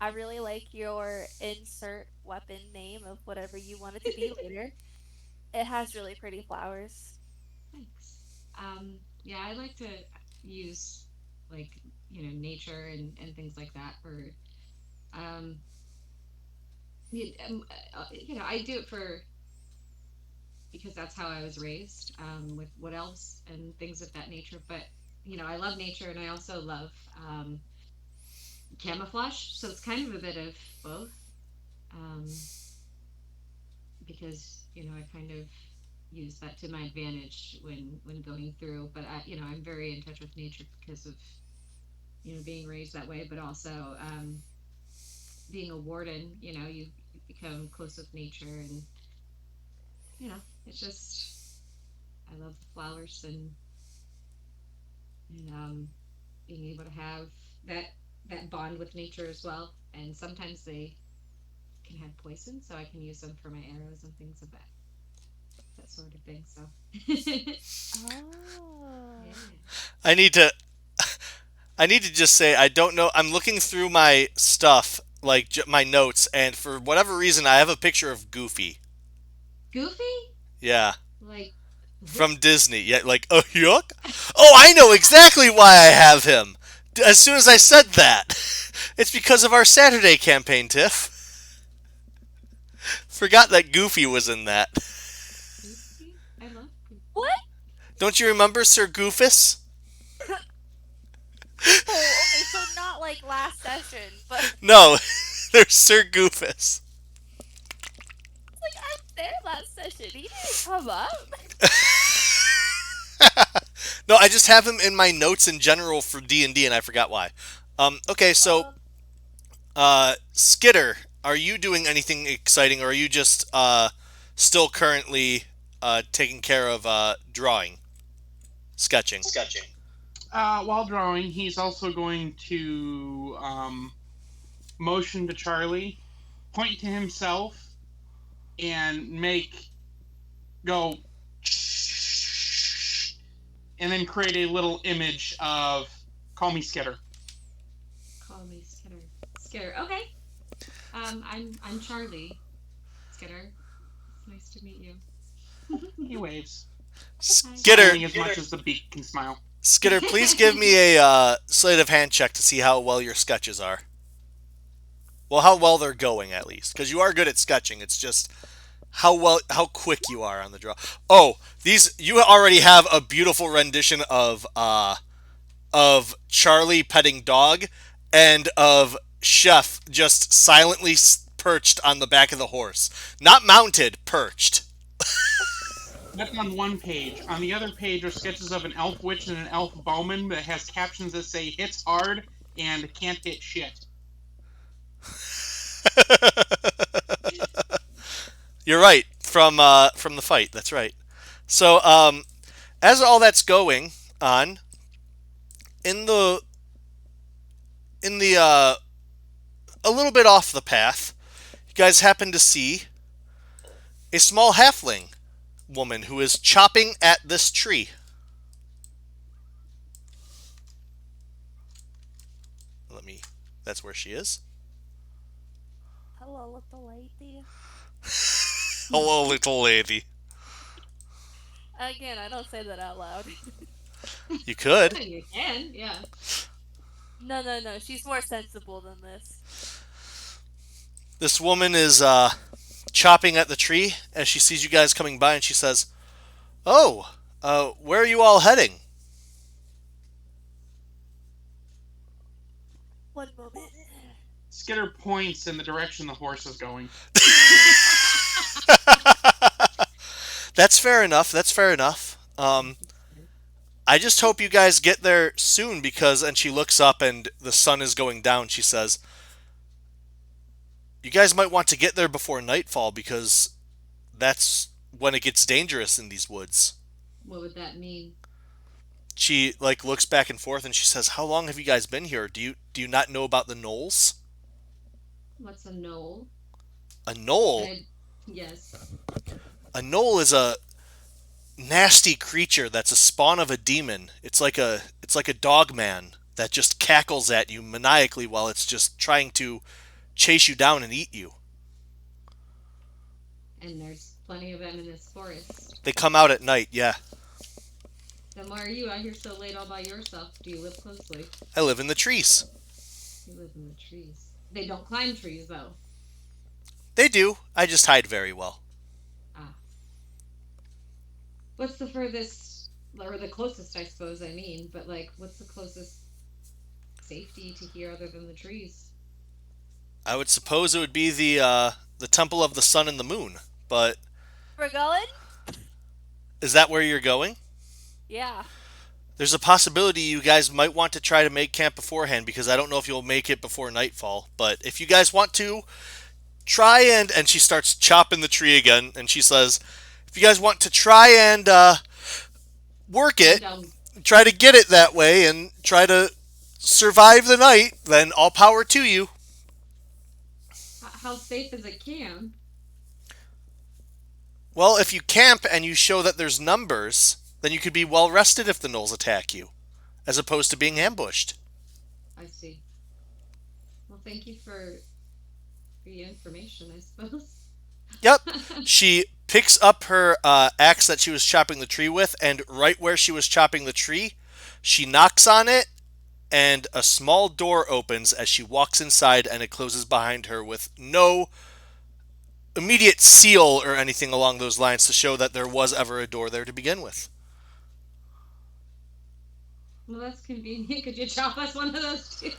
I really like your insert weapon name of whatever you want it to be later. It has really pretty flowers. Thanks. Yeah, I like to use like nature and things like that for um I do it for because that's how I was raised with wood elves and things of that nature. But I love nature and I also love camouflage, so it's kind of a bit of both. Um, because I kind of use that to my advantage when going through. But I'm very in touch with nature because of being raised that way, but also being a warden. You become close with nature, and it's just I love the flowers and being able to have that that bond with nature as well. And sometimes they can have poison, so I can use them for my arrows and things of that sort of thing. So Oh. yeah. I need to I need to just say I don't know. I'm looking through my stuff, like my notes, and for whatever reason, I have a picture of Goofy. Goofy, Yeah, like from Disney. Yeah, like oh yuck. Oh, I know exactly why I have him. As soon as I said that, it's because of our Saturday campaign, Tiff. Forgot that Goofy was in that. Goofy. I love Goofy. What? Don't you remember Sir Goofus? Oh, okay, so not like last session, but No, there's Sir Goofus. like I was there last session. He didn't come up. No, I just have him in my notes in general for D&D, and I forgot why. Okay, so Um, Skitter, are you doing anything exciting, or are you just still currently taking care of drawing, sketching? While drawing, he's also going to motion to Charlie, point to himself, and make go, and then create a little image of "Call me Skitter." Call me Skitter. Skitter. Okay. I'm Charlie. Skitter. It's nice to meet you. He waves, Hi. Skitter, smiling as much as the beak can smile. Skitter, please give me a sleight of hand check to see how well your sketches are. Well, how well they're going at least, because you are good at sketching. It's just how quick you are on the draw. Oh, these you already have a beautiful rendition of Charlie petting dog and of Chef just silently perched on the back of the horse, not mounted, perched. That's on one page. On the other page are sketches of an elf witch and an elf bowman that has captions that say "hits hard" and "can't hit shit." You're right from the fight. That's right. So as all that's going on in the a little bit off the path, you guys happen to see a small halfling woman who is chopping at this tree. Let me. That's where she is. hello, little lady. Hello, little lady. Again, I don't say that out loud. You could. You can, yeah. No, no, no. She's more sensible than this. This woman is chopping at the tree as she sees you guys coming by, and she says, "Oh, where are you all heading?" One moment. Skitter points in the direction the horse is going. That's fair enough. That's fair enough. I just hope you guys get there soon because, and she looks up and the sun is going down. She says, "You guys might want to get there before nightfall because that's when it gets dangerous in these woods." What would that mean? She like looks back and forth and she says, "How long have you guys been here? Do you not know about the Gnolls?" What's a knoll? A Gnoll, Yes. a Gnoll is a nasty creature that's a spawn of a demon. It's like a dog man. that just cackles at you maniacally while it's just trying to chase you down and eat you. And there's plenty of them in this forest. They come out at night, yeah. Then why are you out here so late all by yourself? Do you live closely? I live in the trees. You live in the trees. They don't climb trees, though. They do. I just hide very well. Ah. What's the furthest, or the closest, I suppose, I mean, but like, what's the closest safety to here other than the trees? I would suppose it would be the Temple of the Sun and the Moon. But We're going? is that where you're going? Yeah. There's a possibility you guys might want to try to make camp beforehand because I don't know if you'll make it before nightfall. But if you guys want to, try and she starts chopping the tree again, and she says, if you guys want to try and work it, Down. try to get it that way, and try to survive the night, then all power to you. How safe is it, Cam? Well, if you camp and you show that there's numbers, then you could be well rested if the gnolls attack you, as opposed to being ambushed. I see. Well, thank you for the information, I suppose. Yep. She picks up her axe that she was chopping the tree with, and right where she was chopping the tree, she knocks on it, and a small door opens as she walks inside, and it closes behind her with no immediate seal or anything along those lines to show that there was ever a door there to begin with. Well, that's convenient. Could you chop us one of those too?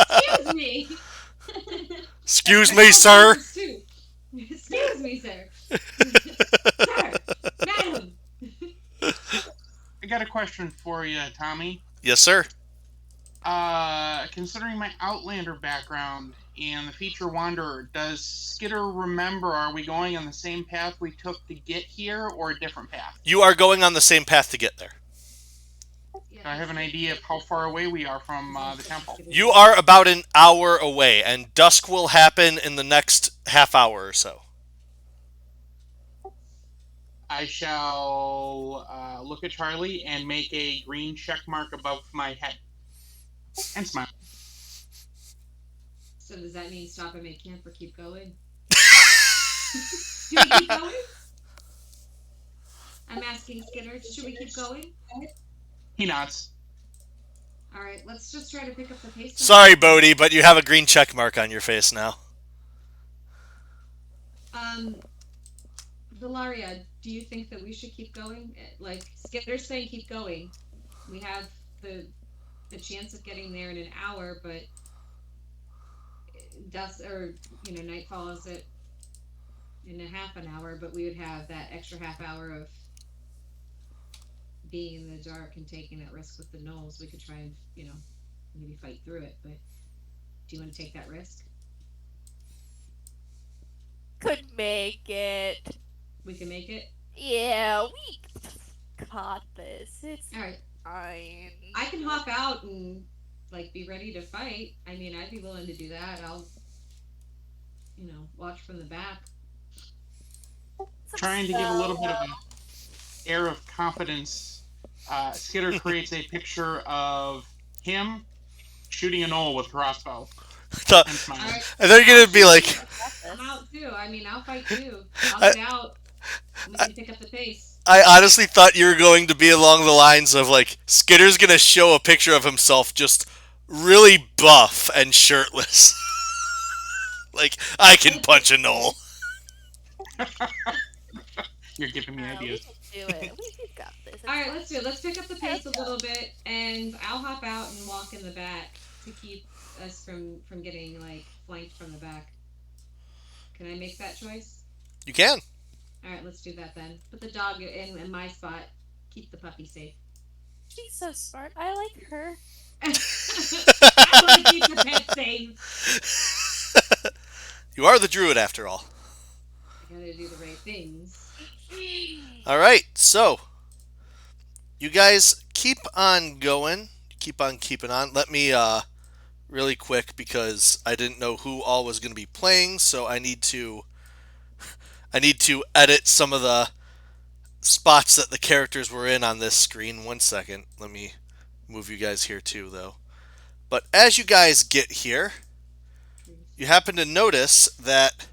Excuse me. Excuse me, sir. Excuse me, sir. Sir, madam. I got a question for you, Tommy. Yes, sir. Considering my Outlander background and the feature Wanderer, does Skitter remember, are we going on the same path we took to get here or a different path? You are going on the same path to get there. Do I have an idea of how far away we are from the temple? You are about an hour away, and dusk will happen in the next half hour or so. I shall look at Charlie and make a green check mark above my head. And smile. So does that mean stop and make camp or keep going? Do we keep going? I'm asking Skinner, should we keep going? He nods. Alright, let's just try to pick up the pace. Sorry, Bodhi, but you have a green check mark on your face now. Valaria, do you think that we should keep going? Like, Skinner's saying keep going. We have the chance of getting there in an hour, but dusk, or, nightfall is it in a half an hour, but we would have that extra half hour of being in the dark and taking that risk with the gnolls. We could try and, maybe fight through it, but do you want to take that risk? Could make it. We can make it? Yeah, we got this. It's Alright. fine. I can hop out and, be ready to fight. I mean, I'd be willing to do that. I'll, watch from the back. Trying to give a little bit of an air of confidence, Skitter creates a picture of him shooting a gnoll with a crossbow. And smiling. Alright. And they're going to be like... I'm out too. I mean, I'll fight too. I'll get out. We can pick up the pace. I honestly thought you were going to be along the lines of, Skitter's going to show a picture of himself just really buff and shirtless. I can punch a gnoll. You're giving me ideas. We can do it. We've got this. Alright, let's do it. Let's pick up the pace a little bit, and I'll hop out and walk in the back to keep us from getting, flanked from the back. Can I make that choice? You can. Alright, let's do that then. Put the dog in my spot. Keep the puppy safe. She's so smart. I like her. I want to keep the pet safe. You are the druid after all. I gotta do the right things. Alright, so you guys keep on going. Keep on keeping on. Let me really quick, because I didn't know who all was going to be playing, so I need to edit some of the spots that the characters were in on this screen. 1 second. Let me Move you guys here too, though. But as you guys get here, you happen to notice that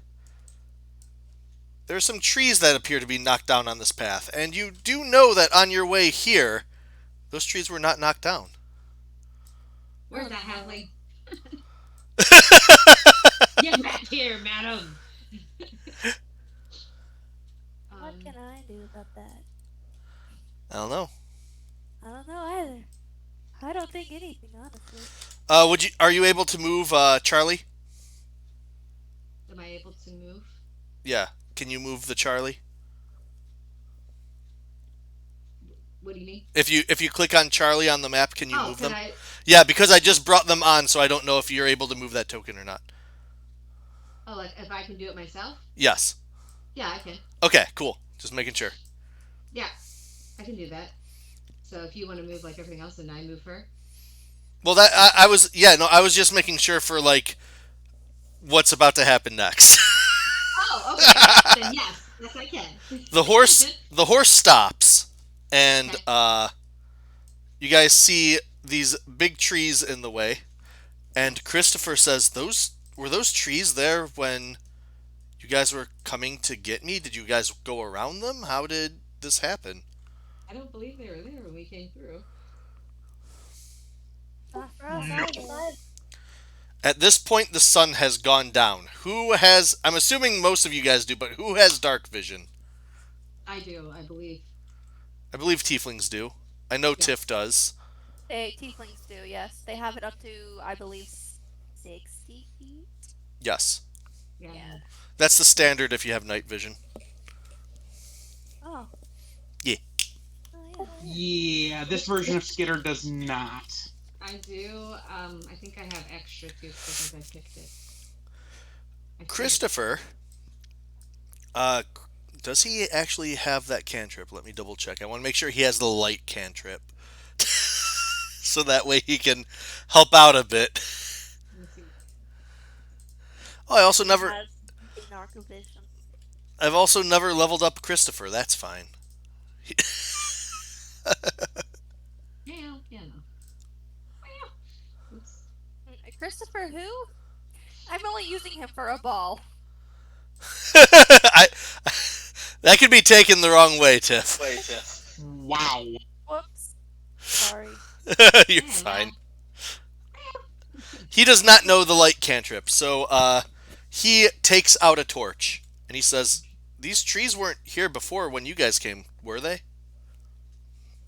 there are some trees that appear to be knocked down on this path. And you do know that on your way here, those trees were not knocked down. Where's that halfling? Get back here, madam. What can I do about that? I don't know. I don't know either. I don't think anything, honestly. Are you able to move Charlie? Am I able to move? Yeah. Can you move the Charlie? What do you mean? If you click on Charlie on the map, can you move them? I... Yeah, because I just brought them on, so I don't know if you're able to move that token or not. Oh, like if I can do it myself? Yes. Yeah, I can. Okay, cool. Just making sure. Yeah, I can do that. So if you want to move like everything else, then I move her. Well, I was just making sure for like what's about to happen next. Oh, okay. Then yes, I can. the horse stops, and you guys see these big trees in the way, and Christopher says, were those trees there when you guys were coming to get me? Did you guys go around them? How did this happen? I don't believe they were there when we came through. Not for us either. At this point, the sun has gone down. I'm assuming most of you guys do, but who has dark vision? I do, I believe. I believe tieflings do. I know Yeah. Tiff does. Tieflings do, yes. They have it up to, I believe, 60 feet. Yes. Yeah. That's the standard if you have night vision. Oh. Yeah. Oh, yeah. Yeah, this version of Skitter does not. I do. I think I have extra too because I picked it. Christopher, does he actually have that cantrip? Let me double check. I want to make sure he has the light cantrip. So that way he can help out a bit. Let's see. Oh, I've also never leveled up Christopher. That's fine. Yeah, no. Oops. Christopher who? I'm only using him for a ball. That could be taken the wrong way, Tiff. Wow. Whoops. Sorry. You're fine. He does not know the light cantrip, so he takes out a torch and he says, "These trees weren't here before when you guys came, were they?"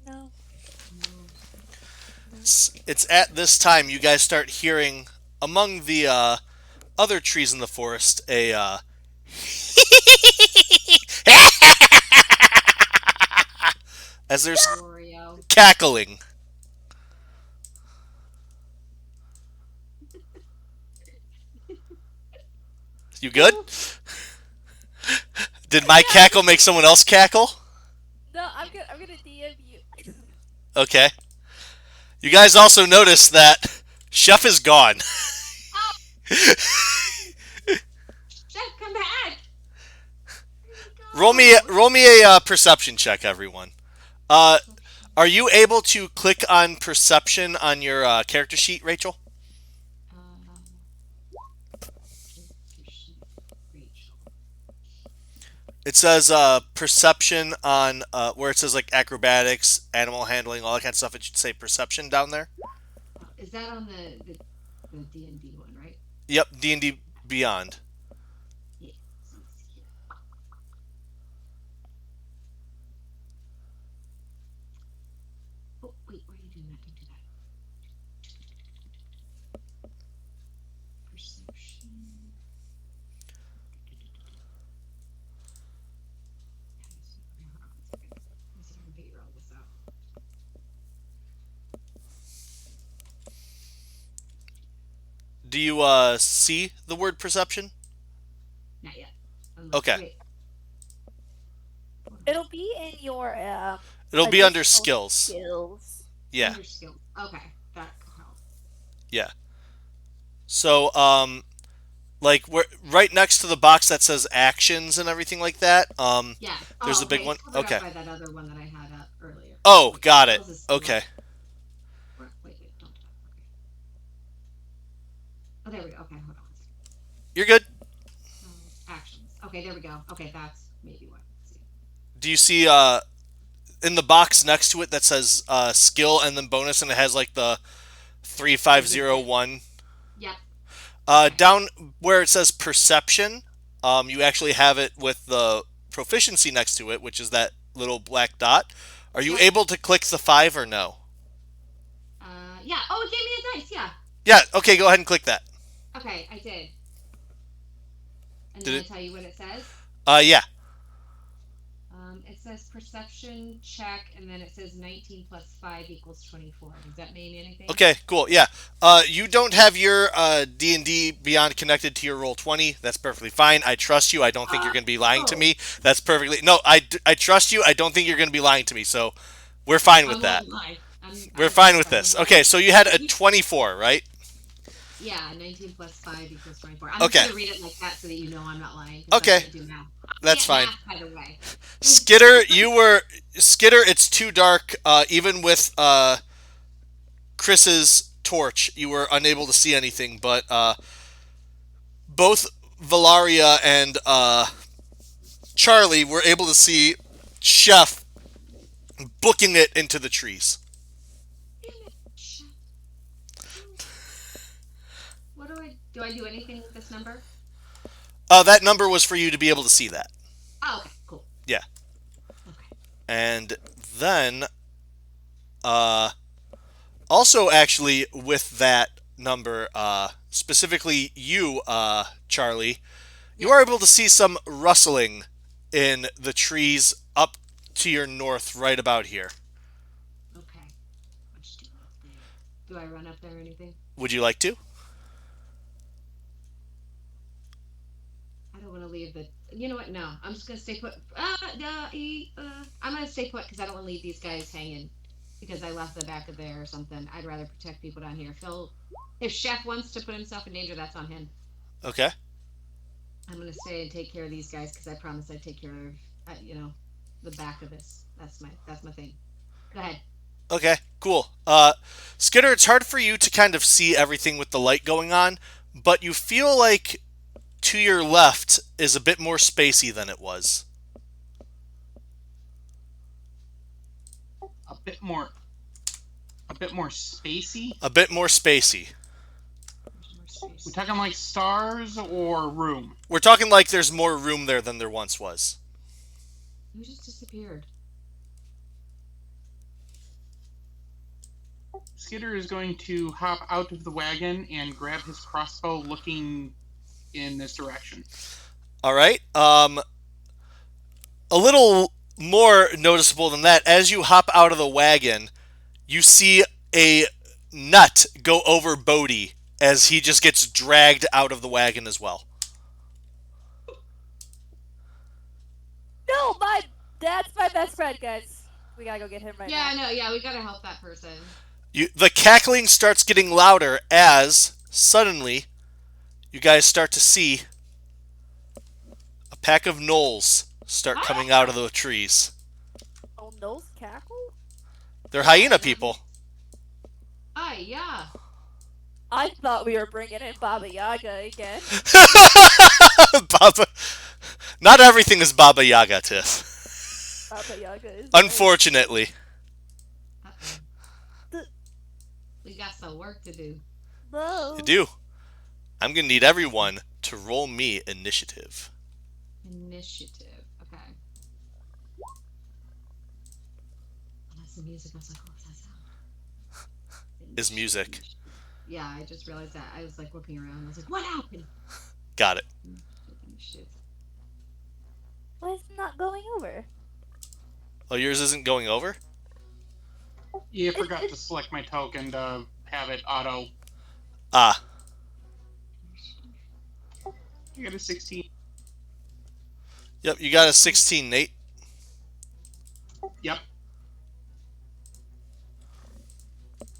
No. It's at this time you guys start hearing among the other trees in the forest a as there's Oreo. cackling. You good? Did my cackle make someone else cackle? No, I'm gonna DM you. Okay. You guys also notice that Chef is gone. Chef, come back! Roll me a perception check, everyone. Are you able to click on perception on your character sheet, Rachel? It says perception on where it says like acrobatics, animal handling, all that kind of stuff. It should say perception down there. Is that on the D&D one, right? Yep, D&D Beyond. Yeah. Oh, wait, why are you doing that? Don't do that. Perception. Let's see if I can figure all this out. Do you see the word perception? Not yet. Okay. Wait. It'll be in your It'll be under additional skills. Yeah. Under skills. Okay, that could help. Yeah. So, like right next to the box that says actions and everything like that, Yeah. there's a big one. It's covered Okay. up by that other one that I had up earlier. Oh, got it. This is Okay. Where Oh, there we go. Okay, hold on one second. You're good. Actions. Okay, there we go. Okay, that's maybe what. Let's see. Do you see in the box next to it that says skill and then bonus, and it has like the 3501? Yep. Okay. Down where it says perception, you actually have it with the proficiency next to it, which is that little black dot. Are you Yep. able to click the 5 or no? Yeah. Oh, it gave me a dice. Yeah. Yeah, okay, go ahead and click that. Okay, I did. And Did then I it? tell you what it says. Yeah. It says perception check, and then it says 19 plus 5 equals 24. Does that mean anything? Okay, cool. Yeah. You don't have your D&D Beyond connected to your Roll20. That's perfectly fine. I trust you. I don't think you're going to be lying to Oh. me. That's perfectly... No, I trust you. I don't think you're going to be lying to me, so we're fine with that. We're fine with this. Okay, so you had a 24, right? Yeah, 19 plus 5 equals 24. I'm Okay. just going to read it like that so that you know I'm not lying. 'cause Okay. I can't do math. That's I fine. can't math, by the way. Skitter, it's too dark. Even with Chris's torch, you were unable to see anything. But both Valaria and Charlie were able to see Chef booking it into the trees. What do I do anything with this number? That number was for you to be able to see that. Oh, okay, cool. Yeah. Okay. And then, also actually with that number, specifically you, Charlie, you are able to see some rustling in the trees up to your north, right about here. Okay. Do I run up there or anything? Would you like to? I don't want to leave the. You know what? No, I'm just gonna stay put. I'm gonna stay put because I don't want to leave these guys hanging because I left the back of there or something. I'd rather protect people down here. If Chef wants to put himself in danger, that's on him. Okay. I'm gonna stay and take care of these guys because I promised I'd take care of, the back of this. That's my thing. Go ahead. Okay, cool. Skitter, it's hard for you to kind of see everything with the light going on, but you feel like to your left is a bit more spacey than it was. A bit more spacey. A bit more spacey. We're talking like stars or room. We're talking like there's more room there than there once was. You just disappeared. Skitter is going to hop out of the wagon and grab his crossbow, looking in this direction. All right. A little more noticeable than that, as you hop out of the wagon, you see a nut go over Bodhi as he just gets dragged out of the wagon as well. No, that's my best friend, guys. We gotta go get him right now. Yeah, no, yeah, we gotta help that person. The cackling starts getting louder as suddenly you guys start to see a pack of gnolls start coming out of the trees. Oh, Gnolls cackle? They're hyena people. Yeah. I thought we were bringing in Baba Yaga again. Baba. Not everything is Baba Yaga, Tiff. Baba Yaga is. Unfortunately. We got some work to do. No. You do. I'm going to need everyone to roll me initiative. Initiative. Okay. Unless the music, I was like, what's that sound? Is music. Yeah, I just realized that. I was like looking around. I was like, what happened? Got it. Initiative. Why is it not going over? Oh, yours isn't going over? Yeah, I forgot to select my token to have it auto. Ah. You got a 16. Yep, you got a 16, Nate. Yep.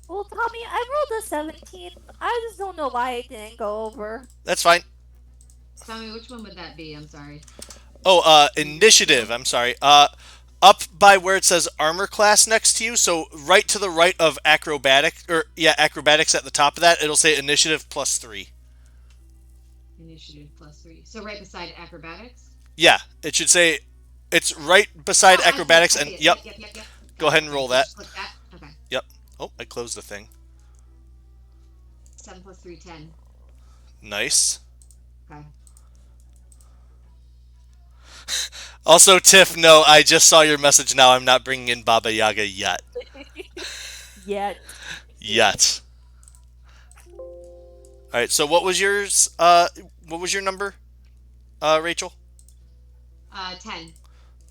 Well, Tommy, I rolled a 17. I just don't know why it didn't go over. That's fine. Tell me, which one would that be? I'm sorry. Oh, initiative. I'm sorry. Up by where it says armor class next to you, so right to the right of acrobatics at the top of that, it'll say initiative +3. Initiative +3. So right beside acrobatics. Yeah, it should say it's right beside Oh, I see it. acrobatics, I and see it. yep, Yep. go Got it. ahead and Okay, roll so that. just click that. Okay. Yep. Oh, I closed the thing. 7 + 3, 10. Nice. Okay. Also, Tiff, no, I just saw your message now. I'm not bringing in Baba Yaga yet. Yet. Yet. All right. So what was yours? What was your number, Rachel? 10.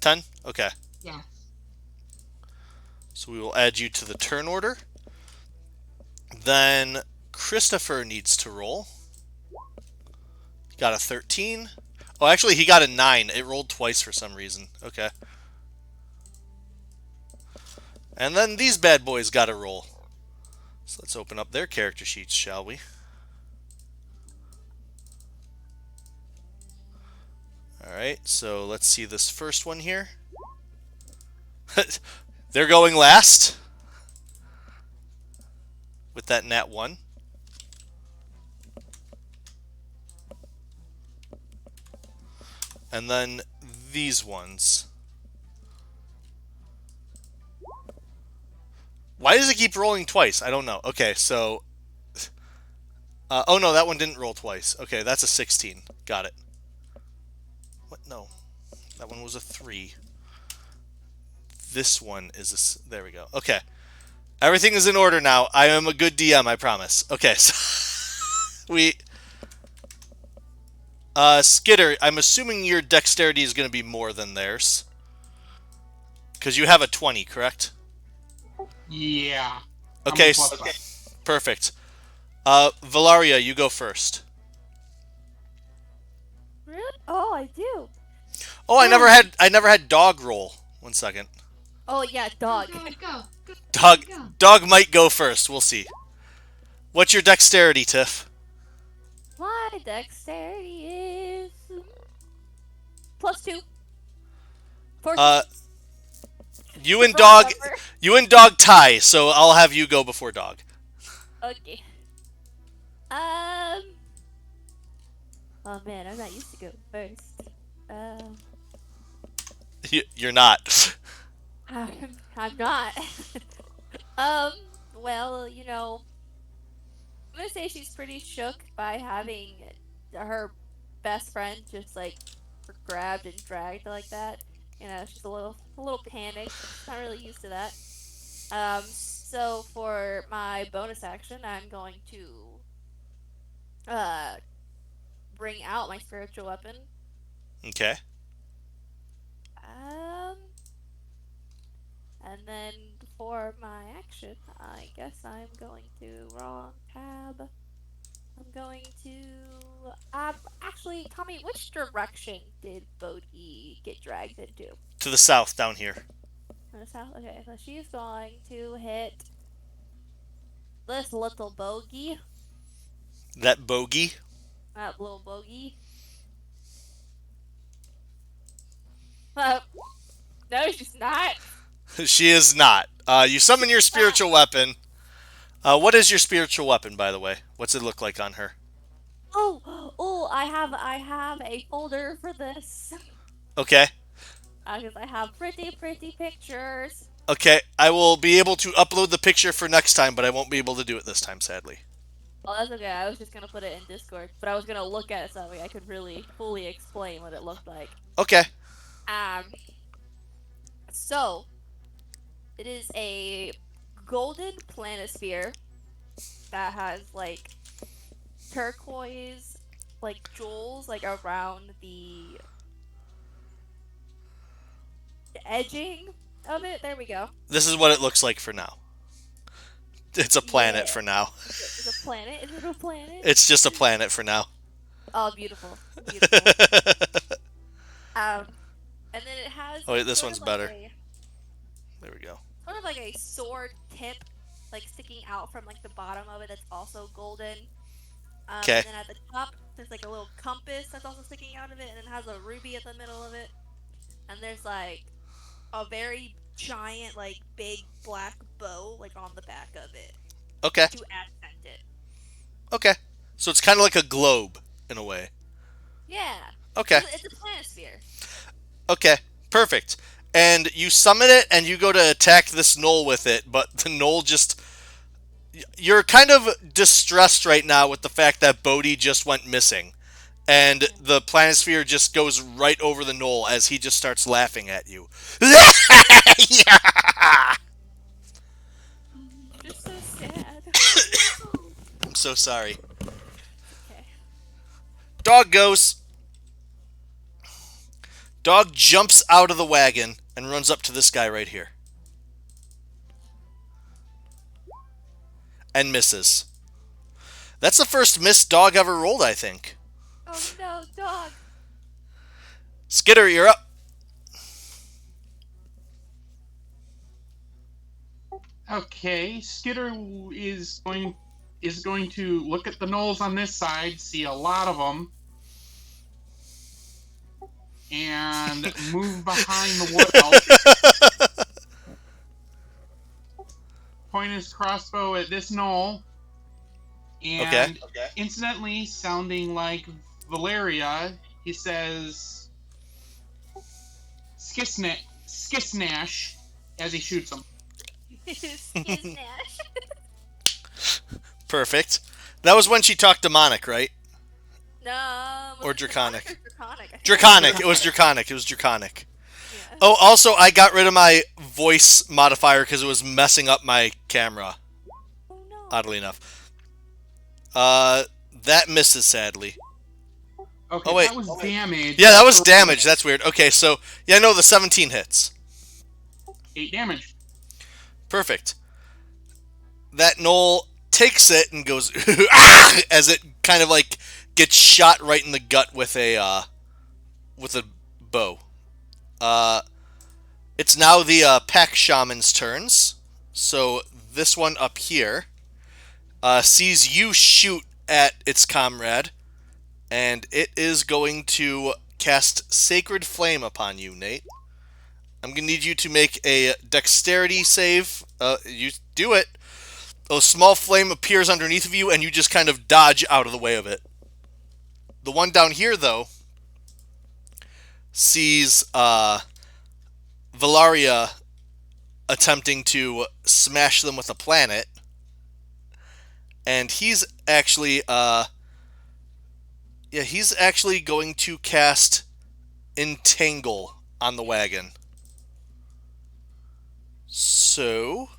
10. Okay. Yeah. So we will add you to the turn order. Then Christopher needs to roll. He got a 13. Oh, actually, he got a 9. It rolled twice for some reason. Okay. And then these bad boys got a roll. So let's open up their character sheets, shall we? Alright, so let's see this first one here. They're going last with that nat 1. And then these ones. Why does it keep rolling twice? I don't know. Okay, so... oh no, that one didn't roll twice. Okay, that's a 16. Got it. What? No. That one was a 3. This one is a... There we go. Okay. Everything is in order now. I am a good DM, I promise. Okay, so... we... Skitter, I'm assuming your dexterity is going to be more than theirs. Because you have a 20, correct? Yeah. Okay, Okay. perfect. Valaria, you go first. Really? Oh, I do. Oh, I never had dog roll. 1 second. Oh yeah, dog. Go. Dog Go. dog might go first. We'll see. What's your dexterity, Tiff? My dexterity is +2. 14. You and Wrong dog number. you and dog tie, so I'll have you go before dog. Okay. Oh man, I'm not used to going first. You're not. I'm not. Well, you know, I'm gonna say she's pretty shook by having her best friend just like grabbed and dragged like that. You know, she's a little panicked. She's not really used to that. So for my bonus action, I'm going to uh bring out my spiritual weapon. Okay. And then for my action, I guess I'm going to wrong tab. I'm going to actually, Tommy, which direction did Bodhi get dragged into? To the south, down here. To the south. Okay, so she's going to hit this little bogey. That bogey. That little bogey. No, she's not. She is not. You summon your spiritual weapon. What is your spiritual weapon, by the way? What's it look like on her? Oh, I have a folder for this. Okay. Because I have pretty pictures. Okay, I will be able to upload the picture for next time, but I won't be able to do it this time, sadly. Oh, that's okay. I was just gonna put it in Discord, but I was gonna look at it so that way I could really fully explain what it looked like. Okay. So it is a golden planisphere that has like turquoise like jewels like around the edging of it. There we go. This is what it looks like for now. It's a planet Yeah. for now. It's a planet. Is it a planet? It's just a planet for now. Oh, beautiful. And then it has. Oh, wait, this sort one's of like better. a- There we go. Sort of like a sword tip, like sticking out from like the bottom of it. That's also golden. Okay. And then at the top, there's like a little compass that's also sticking out of it, and it has a ruby at the middle of it. And there's like a very giant, like big black bow, like on the back of it Okay. to accent it. Okay. So it's kind of like a globe in a way. Yeah. Okay. It's a planisphere. Okay. Perfect. And you summon it, and you go to attack this Gnoll with it, but the Gnoll just... You're kind of distressed right now with the fact that Bodhi just went missing. And the planisphere just goes right over the Gnoll as he just starts laughing at you. You're so sad. I'm so sorry. Okay. Dog goes. Dog jumps out of the wagon and runs up to this guy right here. And misses. That's the first miss Dog ever rolled, I think. Oh no, dog. Skitter, you're up. Okay, Skitter is going to look at the gnolls on this side, see a lot of them, and move behind the wood elf. Point his crossbow at this gnoll, and incidentally, sounding like Valeria, he says skisnash as he shoots him. Skisnash. Perfect. That was when she talked demonic, right? No. Or draconic. Draconic. Draconic. It was draconic. It was draconic. Yeah. Oh, also, I got rid of my voice modifier because it was messing up my camera. Oh no. Oddly enough. That misses, sadly. Okay, Oh, wait. that was damage. Yeah, that was damage. That's weird. Okay, so, yeah, no, the 17 hits. 8 damage. Perfect. That Gnoll takes it and goes ah! As it kind of like gets shot right in the gut with a bow. It's now the pack shaman's turns. So this one up here sees you shoot at its comrade, and it is going to cast Sacred Flame upon you, Nate. I'm going to need you to make a dexterity save. You do it. A small flame appears underneath of you, and you just kind of dodge out of the way of it. The one down here, though, sees Valaria attempting to smash them with a planet. And he's actually going to cast Entangle on the wagon. So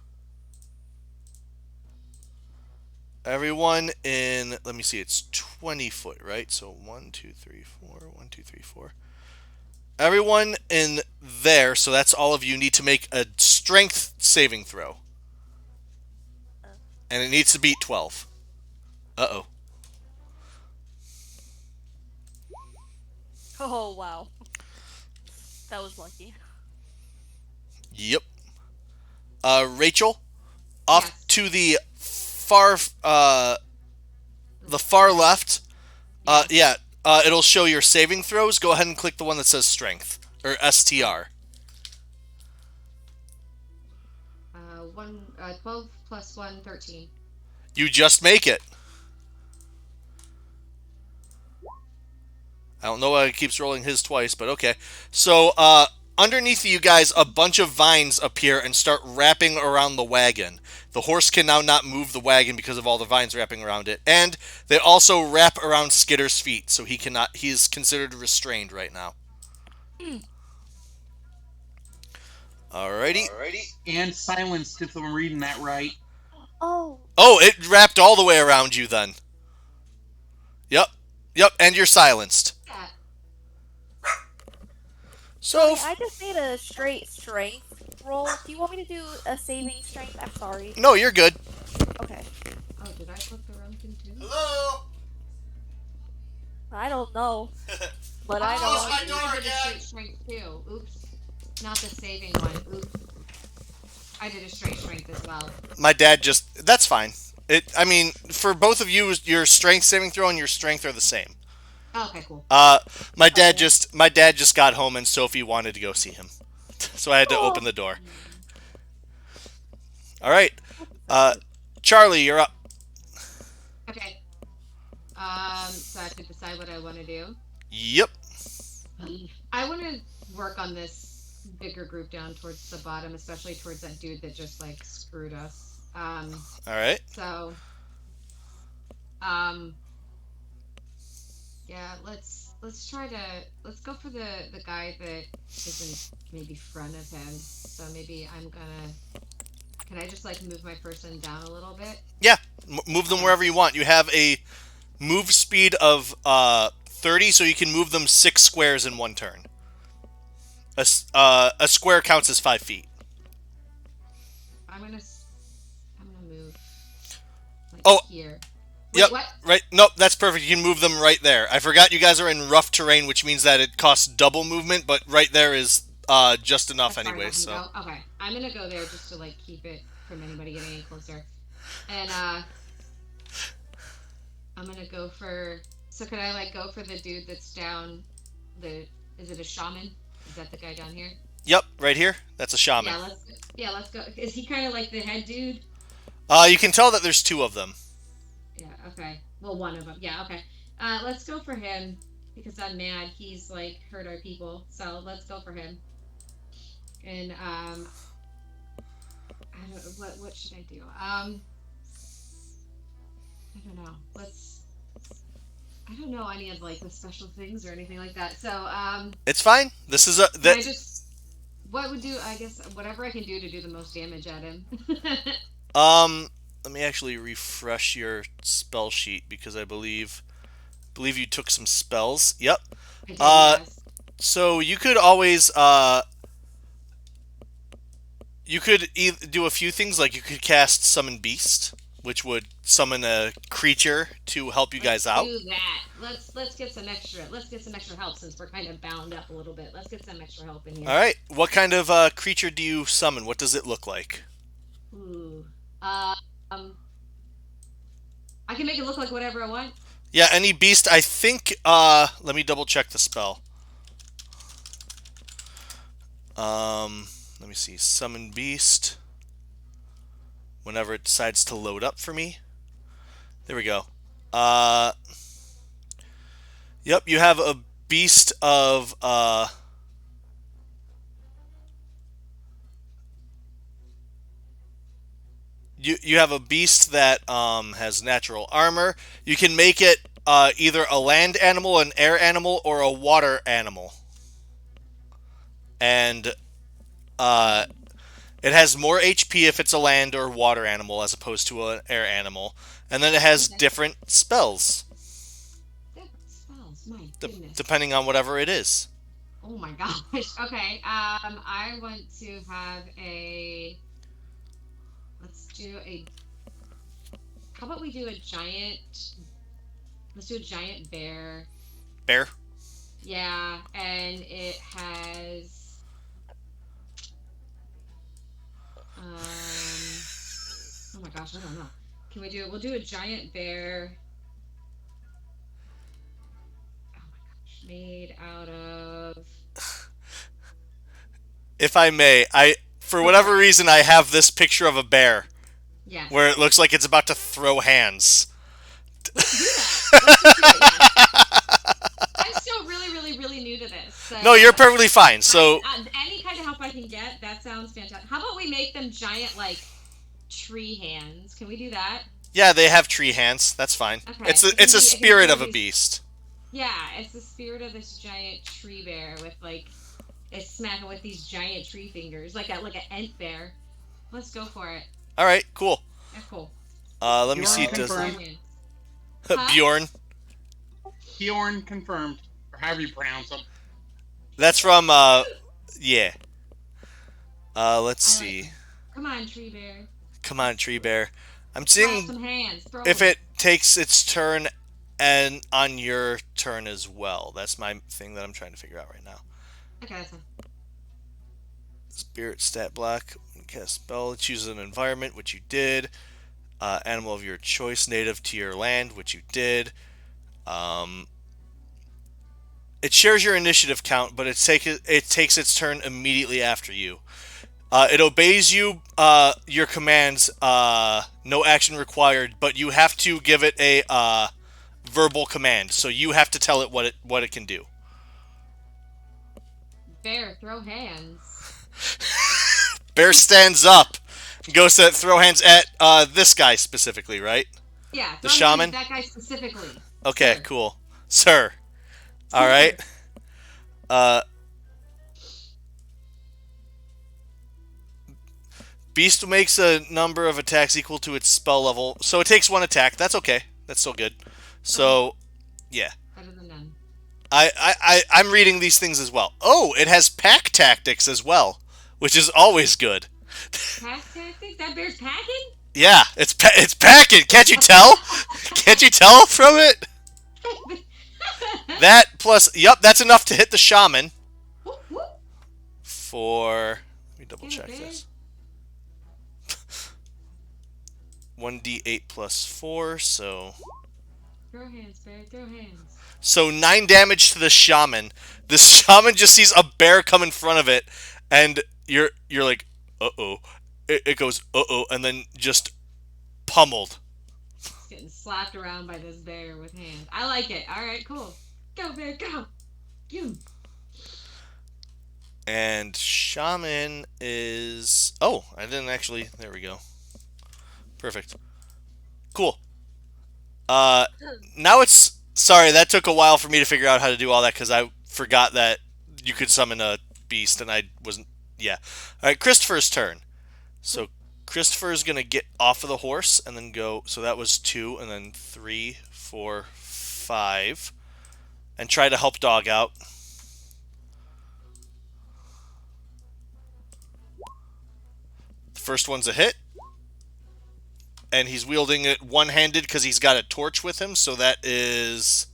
everyone in, let me see, it's 20 foot, right? So 1, 2, 3, 4, 1, 2, 3, 4. Everyone in there, so that's all of you, need to make a strength saving throw. And it needs to beat 12. Uh-oh. Oh wow. That was lucky. Yep. Rachel, off Yes. to the far left. It'll show your saving throws. Go ahead and click the one that says strength or STR. 12 plus 1, 13. You just make it. I don't know why it keeps rolling his twice, but okay. So, underneath you guys, a bunch of vines appear and start wrapping around the wagon. The horse can now not move the wagon because of all the vines wrapping around it. And they also wrap around Skitter's feet, so he's considered restrained right now. Alrighty. And silenced, if I'm reading that right. Oh. Oh, it wrapped all the way around you then. Yep, and you're silenced. Yeah. So, I just made a straight strength roll. Do you want me to do a saving strength? I'm sorry. no, you're good. Okay. Oh, did I click the wrong thing too? Hello? I don't know. But I Close know. my door I did a again. straight strength too. Oops. Not the saving one. Oops. I did a straight strength as well. My dad just... That's fine. For both of you, your strength saving throw and your strength are the same. Oh, okay, cool. My dad just got home and Sophie wanted to go see him. So I had to open the door. Alright. Charlie, you're up. Okay. So I have to decide what I want to do. Yep. I want to work on this bigger group down towards the bottom, especially towards that dude that just like screwed us. All right. So, um, yeah, let's go for the guy that is in maybe front of him. So maybe I'm gonna. Can I just like move my person down a little bit? Yeah. Move them Okay. wherever you want. You have a move speed of 30, so you can move them 6 squares in one turn. A square counts as 5 feet. I'm gonna I'm gonna move like Oh, here. yep. Wait, what? Right. Nope, that's perfect. You can move them right there. I forgot you guys are in rough terrain, which means that it costs double movement, but right there is just enough That's far anyway. enough to So go. Okay, I'm gonna go there just to like keep it from anybody getting any closer. And I'm gonna go for. So could I like go for the dude that's down? The Is it a shaman? Is that the guy down here? yep, right here. That's a shaman. Let's go. Is he kind of like the head dude? You can tell that there's two of them. Yeah. Okay. Well, one of them. Yeah. Okay. Let's go for him because I'm mad. He's like hurt our people. So let's go for him. And I don't. What should I do? I don't know. I don't know any of like the special things or anything like that. So It's fine. This is a can that. I just what would do? I guess whatever I can do to do the most damage at him. Let me actually refresh your spell sheet because I believe you took some spells. Yep. I did, Uh, yes. so you could always do a few things, like you could cast Summon Beast, which would summon a creature to help you guys Let's out. do that. Let's get some extra. Let's get some extra help since we're kind of bound up a little bit. Let's get some extra help in here. All right. What kind of creature do you summon? What does it look like? Ooh. Um. I can make it look like whatever I want. Yeah, any beast. I think. Let me double check the spell. Let me see. Summon Beast. Whenever it decides to load up for me. There we go. Yep, you have a beast of you have a beast that has natural armor. You can make it either a land animal, an air animal, or a water animal. And uh, it has more HP if it's a land or water animal as opposed to an air animal. And then it has Okay. different spells Different spells. My goodness. depending on whatever it is. Oh my gosh. Okay. I want to have a. Let's do a. How about we do a giant? Let's do a giant bear. Bear. Yeah, and it has. Oh my gosh, I don't know. Can we do it? We'll do a giant bear. Oh my gosh, made out of. If I may, for whatever reason I have this picture of a bear Yes. where it looks like it's about to throw hands. Let's do that. Let's just do it. Yes. I'm still really, really, really new to this. So No, you're perfectly fine. So any kind of help I can get, that sounds fantastic. How about we make them giant, like tree hands? Can we do that? yeah, they have tree hands. That's fine. Okay. It's a spirit of a beast. Yeah, it's the spirit of this giant tree bear with like it's smacking with these giant tree fingers, like an ent bear. Let's go for it. All right, cool. Yeah, cool. Let me Bjorn see. It does confirmed. Huh? Bjorn. Bjorn confirmed, or however you pronounce them. That's from yeah. Let's I like see. it. Come on, tree bear. Come on, tree bear. I'm Throw seeing some hands. Throw if them. it takes its turn and on your turn as well. That's my thing that I'm trying to figure out right now. Okay, that's fine. Spirit stat block. Cast spell. It chooses an environment, which you did. Animal of your choice, native to your land, which you did. It shares your initiative count, but it takes its turn immediately after you. It obeys your commands. No action required, but you have to give it a verbal command, so you have to tell it what it can do. Bear, throw hands. Bear stands up, goes to throw hands at this guy specifically, right? Yeah, The throw hands shaman? at that guy specifically. Okay, Sir. cool. Sir. All right. Uh, Beast makes a number of attacks equal to its spell level, so it takes one attack. That's okay. That's still good. So, yeah. Better than none. I'm reading these things as well. Oh, it has pack tactics as well, which is always good. Pack tactics? That bear's packing? Yeah, it's packing. Can't you tell? Can't you tell from it? That plus, yep, that's enough to hit the shaman. Whoop, whoop. For, let me double Get it, check bear. this. 1d8 plus 4, so Throw hands, bear, throw hands. so 9 damage to the shaman. The shaman just sees a bear come in front of it, and you're like, uh-oh. It goes, uh-oh, and then just pummeled. It's getting slapped around by this bear with hands. I like it. All right, cool. Go, bear, go. You. And shaman is... Oh, I didn't actually... There we go. Perfect. Cool. Now it's... Sorry, that took a while for me to figure out how to do all that, because I forgot that you could summon a beast, and I wasn't... Yeah. Alright, Christopher's turn. So, Christopher's going to get off of the horse, and then go... So that was 2, and then 3, 4, 5. And try to help Dog out. The first one's a hit. And he's wielding it one-handed because he's got a torch with him, so that is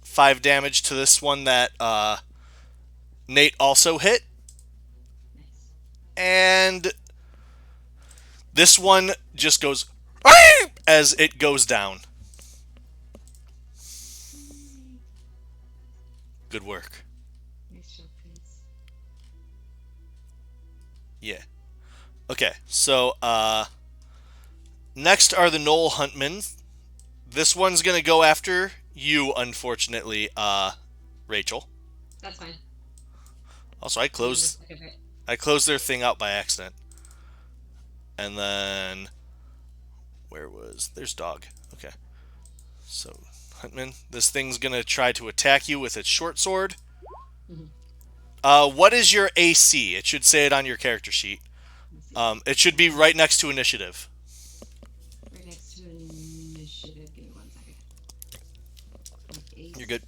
5 damage to this one that Nate also hit. Nice. And this one just goes as it goes down. Good work. Nice job, Prince. Yeah. Okay, so next are the Gnoll Huntmen. This one's gonna go after you, unfortunately, Rachel. That's fine. Also, I closed their thing out by accident. And then there's Dog. Okay. So, Huntman, this thing's gonna try to attack you with its short sword. Mm-hmm. What is your AC? It should say it on your character sheet. It should be right next to initiative. Right next to initiative. Give me 1 second. You're good.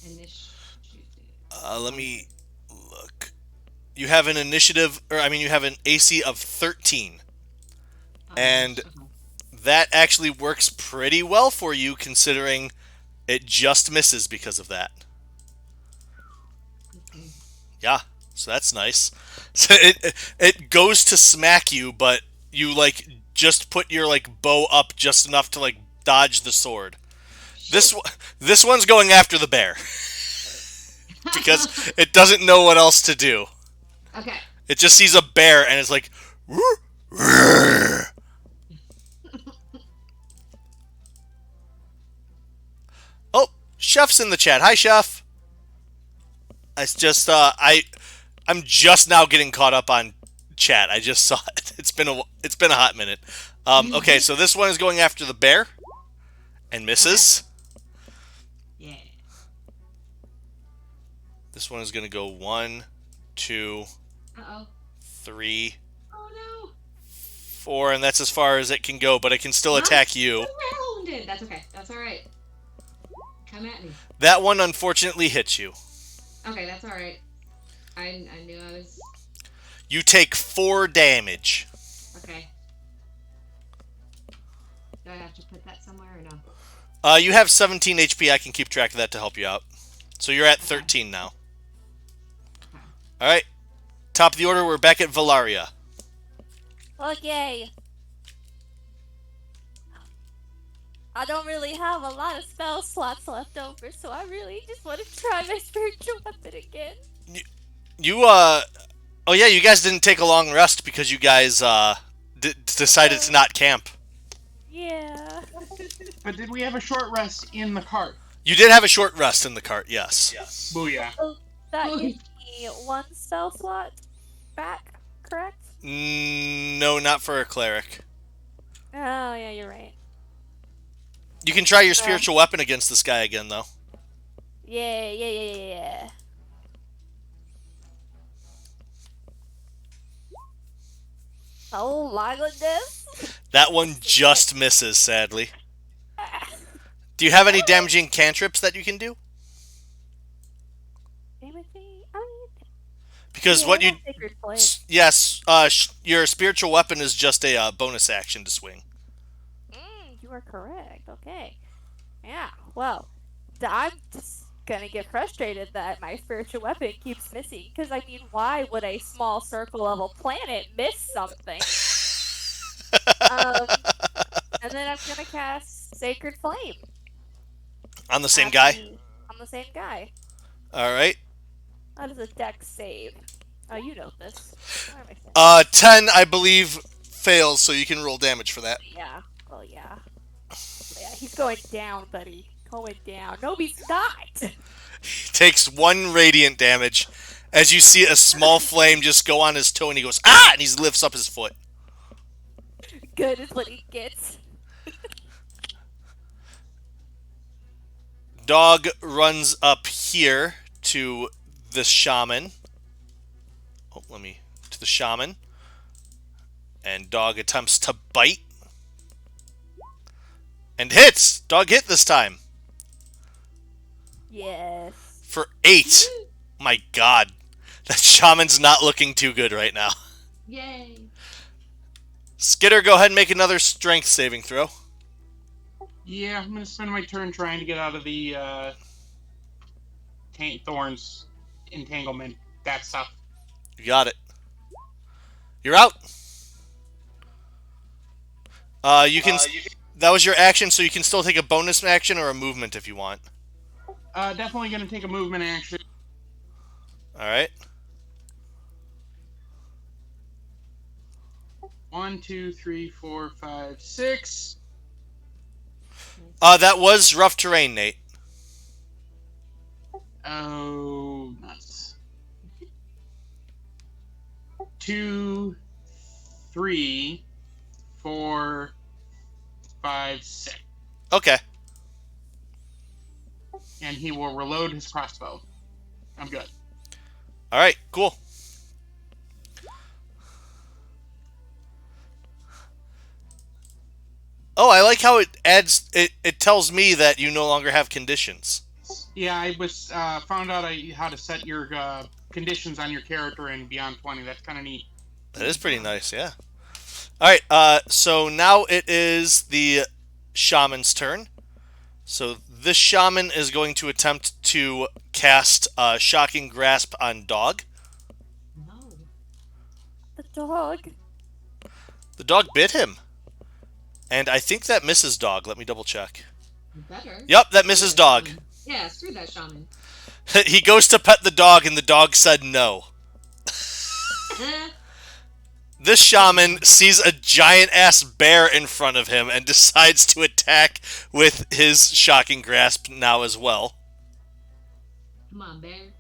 Initiative. Let me look. You have an initiative, you have an AC of 13. And that actually works pretty well for you, considering it just misses because of that. Okay. Yeah, so that's nice. So it goes to smack you, but you just put your bow up just enough to dodge the sword. This one's going after the bear because it doesn't know what else to do. Okay. It just sees a bear and it's like, oh, Chef's in the chat. Hi, Chef. It's just I'm just now getting caught up on chat. I just saw it. It's been a hot minute. Okay, so this one is going after the bear and misses. Yeah. This one is going to go 1, 2, Uh-oh. 3, Oh, no. 4, and that's as far as it can go, but it can still attack you. Surrounded. That's okay. That's all right. Come at me. That one unfortunately hits you. Okay, that's all right. I knew I was... You take 4 damage. Okay. Do I have to put that somewhere or no? You have 17 HP. I can keep track of that to help you out. So you're at 13 now. Okay. All right. Top of the order, we're back at Valaria. Okay. I don't really have a lot of spell slots left over, so I really just want to try my spiritual weapon again. Oh yeah, you guys didn't take a long rest because you guys decided to not camp. Yeah. But did we have a short rest in the cart? You did have a short rest in the cart, yes. Booyah. So that gives me 1 spell slot back, correct? No, not for a cleric. Oh, yeah, you're right. You can try your spiritual weapon against this guy again, though. Yeah. Oh my goodness. That one just misses, sadly. Do you have any damaging cantrips that you can do? Because Yeah, what I you... have Sacred Flame. Yes, your spiritual weapon is just a bonus action to swing. You are correct. Okay. Yeah. Well, I'm just gonna get frustrated that my spiritual weapon keeps missing. Because I mean, why would a small circle level planet miss something? And then I'm gonna cast Sacred Flame On the same guy? on the same guy. Alright. That is a dex save. Oh, you know this. Why am I saying 10, I believe, fails, so you can roll damage for that. Yeah. Well, yeah. Yeah, he's going down, buddy. Going down. No, he's not. Takes 1 radiant damage as you see a small flame just go on his toe and he goes, ah! And he lifts up his foot. Good is what he gets. Dog runs up here to the shaman. Oh, to the shaman. And dog attempts to bite. And hits! Dog hit this time. Yes. For 8. My god. That shaman's not looking too good right now. Yay. Skitter, go ahead and make another strength saving throw. Yeah, I'm gonna spend my turn trying to get out of the thorns entanglement. That stuff. You got it. You're out. You can. That was your action, so you can still take a bonus action or a movement if you want. Definitely gonna take a movement action. All right. 1, 2, 3, 4, 5, 6. That was rough terrain, Nate. Oh, nuts. 2, 3, 4, 5, 6. Okay. And he will reload his crossbow. I'm good. All right. Cool. Oh, I like how it adds. It tells me that you no longer have conditions. Yeah, I was found out how to set your conditions on your character in Beyond 20. That's kind of neat. That is pretty nice, yeah. All right, so now it is the shaman's turn. So this shaman is going to attempt to cast Shocking Grasp on Dog. No. The dog. The dog bit him. And I think that misses Dog. Let me double check. Better. Yep, that misses Dog. Yeah, screw that shaman. He goes to pet the dog, and the dog said no. This shaman sees a giant-ass bear in front of him and decides to attack with his Shocking Grasp now as well. Come on, bear.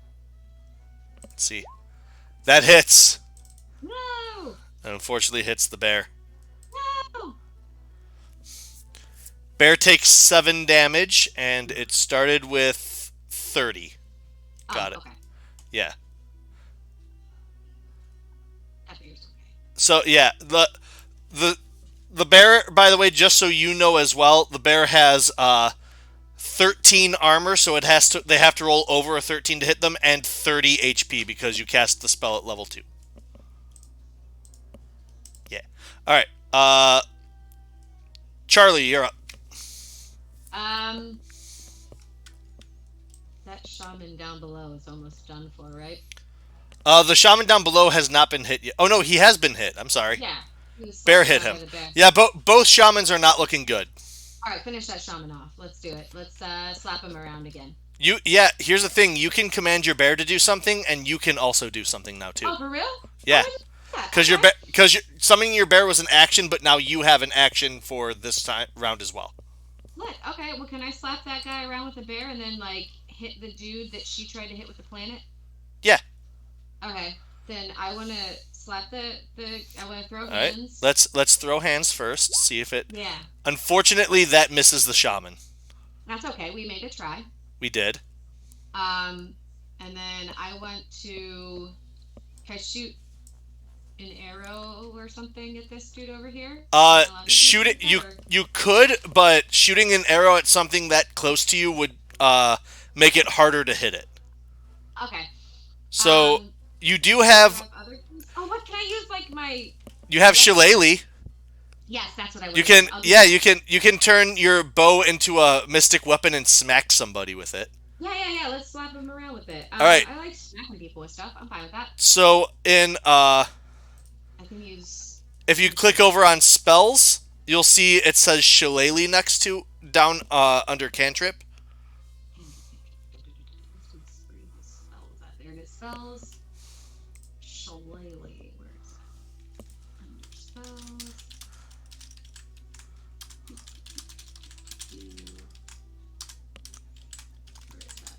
Let's see. That hits. No! And unfortunately hits the bear. No! Bear takes 7 damage, and it started with 30. Got it. Okay. Yeah. I figured okay. So yeah, the bear, by the way, just so you know as well, the bear has 13 armor, so they have to roll over a 13 to hit them, and 30 HP because you cast the spell at level 2. Yeah. All right. Charlie, you're up. That shaman down below is almost done for, right? The shaman down below has not been hit yet. Oh no, he has been hit. I'm sorry. Yeah. Bear hit him. Yeah, both shamans are not looking good. All right, finish that shaman off. Let's do it. Let's slap him around again. Yeah. Here's the thing: you can command your bear to do something, and you can also do something now too. Oh, for real? Yeah. Oh, Because summoning your bear was an action, but now you have an action for this round as well. Slick. Okay, well, can I slap that guy around with a bear and then like hit the dude that she tried to hit with the planet? Yeah. Okay, then I want to slap the. I want to throw All right. hands. Let's throw hands first. See if it. Yeah, Unfortunately, that misses the shaman. that's okay. We made a try. We did. Um, and then I want to can I shoot an arrow or something at this dude over here. Am I allowed to do Shoot something it. like You that, or? you could, but shooting an arrow at something that close to you would make it harder to hit it. Okay. So you do Do I have have other things? Oh, what can I use? Like my you have weapon? shillelagh. Yes, that's what I want You to use. can I'll do yeah that. you can turn your bow into a mystic weapon and smack somebody with it. Yeah. Let's slap him around with it. All right. I like smacking people with stuff. I'm fine with that. So in I can use. if you click over on spells, you'll see it says shillelagh next to down under cantrip. Let's do spells. There it is. Spells. Shillelagh. Where is that? Under spells. Where is that?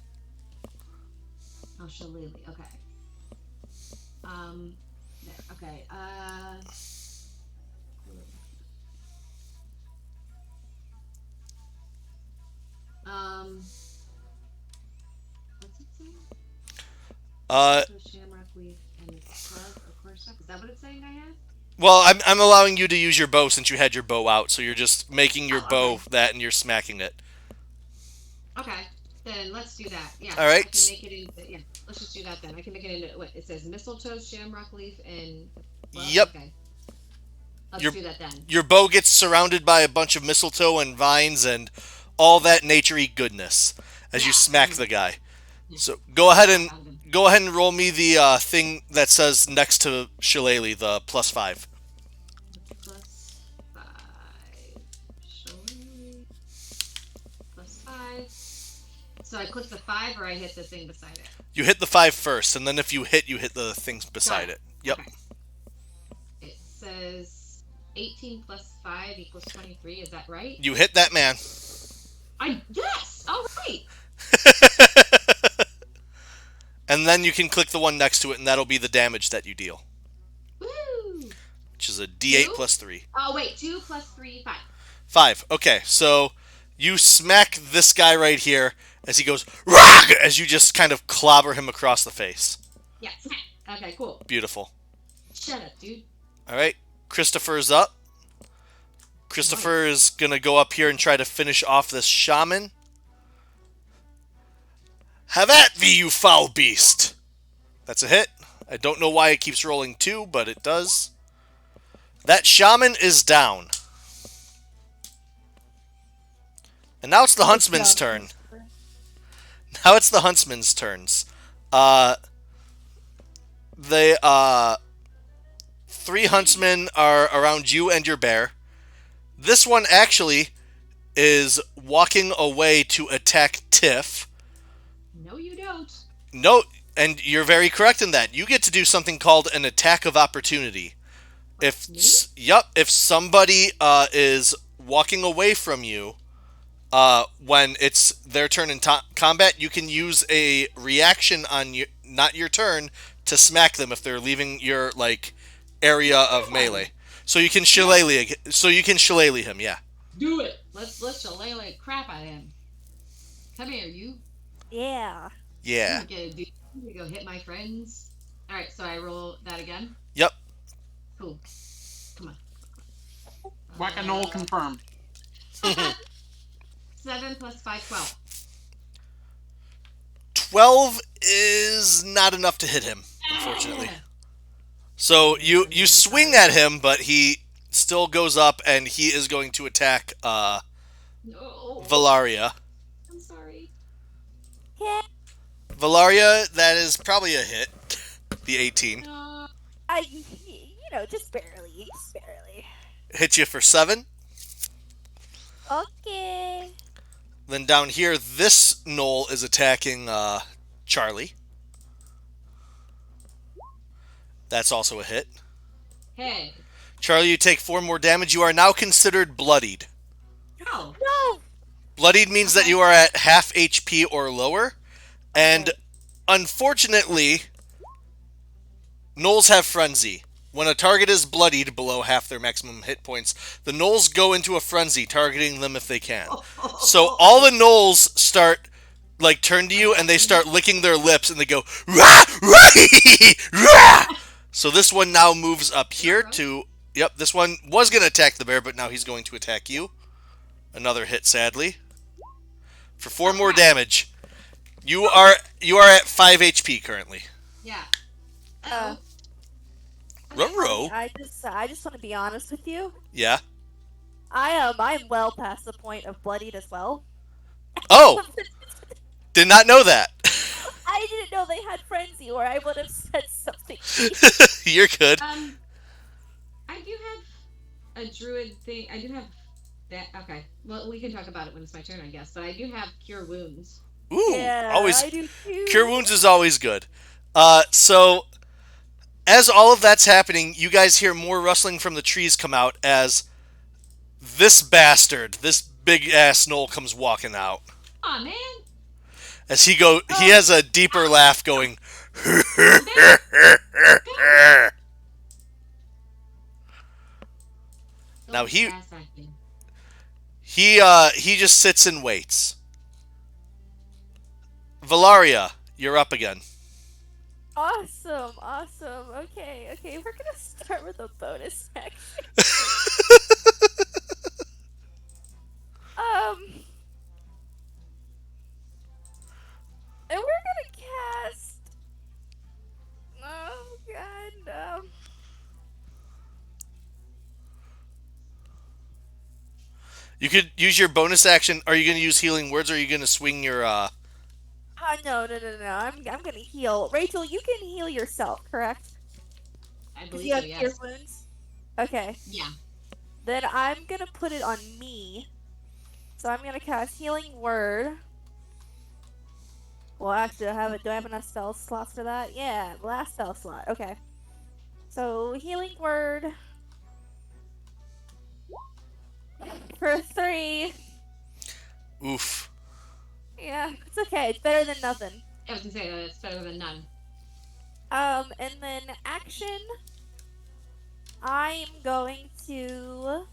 Oh, shillelagh. Okay. There. Okay. Um, what's it say? Uh, So shamrock leaf and club or cordyceps. Is that what it's saying I have? well, I'm allowing you to use your bow since you had your bow out, so you're just making your Oh, bow okay. that and you're smacking it. Okay. Then let's do that. Yeah, All I can right. make it into. Yeah, let's just do that then. I can make it into what it says: mistletoe, shamrock leaf, and club. Yep. Okay, let's Your do that then. your bow gets surrounded by a bunch of mistletoe and vines and all that naturey goodness as you Yeah. smack the guy. Yeah. So go ahead Crap and out of him. go ahead and roll me the thing that says next to shillelagh, the +5. +5. Shillelagh. +5. So I click the 5 or I hit the thing beside it? You hit the 5 first, and then if you hit the things Got beside it. it. Yep. Okay. It says 18 plus 5 equals 23. Is that right? You hit that man. Yes! All right. And then you can click the one next to it, and that'll be the damage that you deal, Woo! which is a D8 2? +3. Oh, wait. 2 plus 3, 5. 5. Okay, so you smack this guy right here as he goes, "Rah!" as you just kind of clobber him across the face. Yeah. Smack. Okay, cool. Beautiful. Shut up, dude. All right, Christopher's up. Christopher is going to go up here and try to finish off this shaman. Have at thee, you foul beast! That's a hit. I don't know why it keeps rolling 2, but it does. That shaman is down. And now it's the huntsman's turn. Now it's the huntsman's turns. The 3 huntsmen are around you and your bear. This one actually is walking away to attack Tiff. No, you don't. No, and you're very correct in that. You get to do something called an attack of opportunity. If Me? if somebody is walking away from you when it's their turn in combat, you can use a reaction on you, not your turn, to smack them if they're leaving your like area of melee. So you can shillelagh. So you can shillelagh him. Yeah. Do it. Let's shillelagh crap out of him. Come here, you. Yeah. Yeah. You get a you go hit my friends. All right, so I roll that again. Yep. Cool. Come on. Whack a Gnoll confirmed. 7 plus 5, 12. 12 is not enough to hit him, unfortunately. So you swing at him, but he still goes up, and he is going to attack No. Valaria. I'm sorry. Yeah. Valaria, that is probably a hit. The 18 No. Just barely. Just barely. hits you for 7. Okay. Then down here, this Gnoll is attacking Charlie. That's also a hit. Hey. Charlie, you take 4 more damage. You are now considered bloodied. No. No. Bloodied means that Okay. you are at half HP or lower, and Okay. unfortunately, Gnolls have frenzy. When a target is bloodied below half their maximum hit points, the Gnolls go into a frenzy, targeting them if they can. So all the Gnolls start turn to you and they start licking their lips and they go rah rah rah. So this one now moves up here to yep. This one was going to attack the bear, but now he's going to attack you. Another hit, sadly, for 4 more damage. You are at 5 HP currently. Yeah. Uh, Ruh-roh. I just want to be honest with you. Yeah. I'm well past the point of bloodied as well. Oh, did not know that. I didn't know they had frenzy, or I would have said something. You're good. I do have a druid thing. I do have that. Okay. Well, we can talk about it when it's my turn, I guess. But I do have cure wounds. Ooh, Yeah, always I do too. cure wounds is always good. So as all of that's happening, you guys hear more rustling from the trees come out as this bastard, this big ass Gnoll comes walking out. Aw, man. As he has a deeper laugh going. Now he just sits and waits. Valaria, you're up again. Awesome. Okay, we're gonna start with a bonus action. And we're gonna cast. Oh God. You could use your bonus action. Are you going to use healing words, or are you going to swing your? No. I'm gonna heal. Rachel, you can heal yourself, correct? I Because believe you so, have cure yes. wounds. Okay. Yeah. Then I'm gonna put it on me. So I'm gonna cast Healing Word. Well, actually, do I have enough spell slots for that? Yeah, last spell slot. Okay. So Healing Word for 3. Oof. Yeah, it's okay. It's better than nothing. I was gonna say that it's better than none. And then action. I'm going to.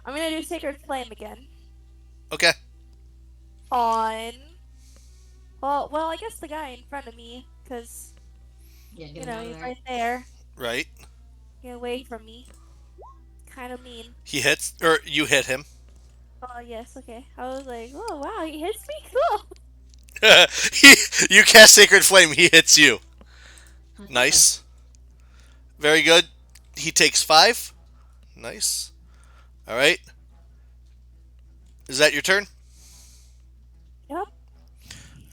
I'm gonna do Sacred Flame again. Okay. On. Well, I guess the guy in front of me, because Yeah, get him out of he's there. right there. Right. Get away from me. Kind of mean. He hits, or you hit him. Oh yes, okay. I was like, oh wow, he hits me, cool. You cast Sacred Flame. He hits you. Nice. Very good. He takes 5. Nice. All right. Is that your turn? Yep.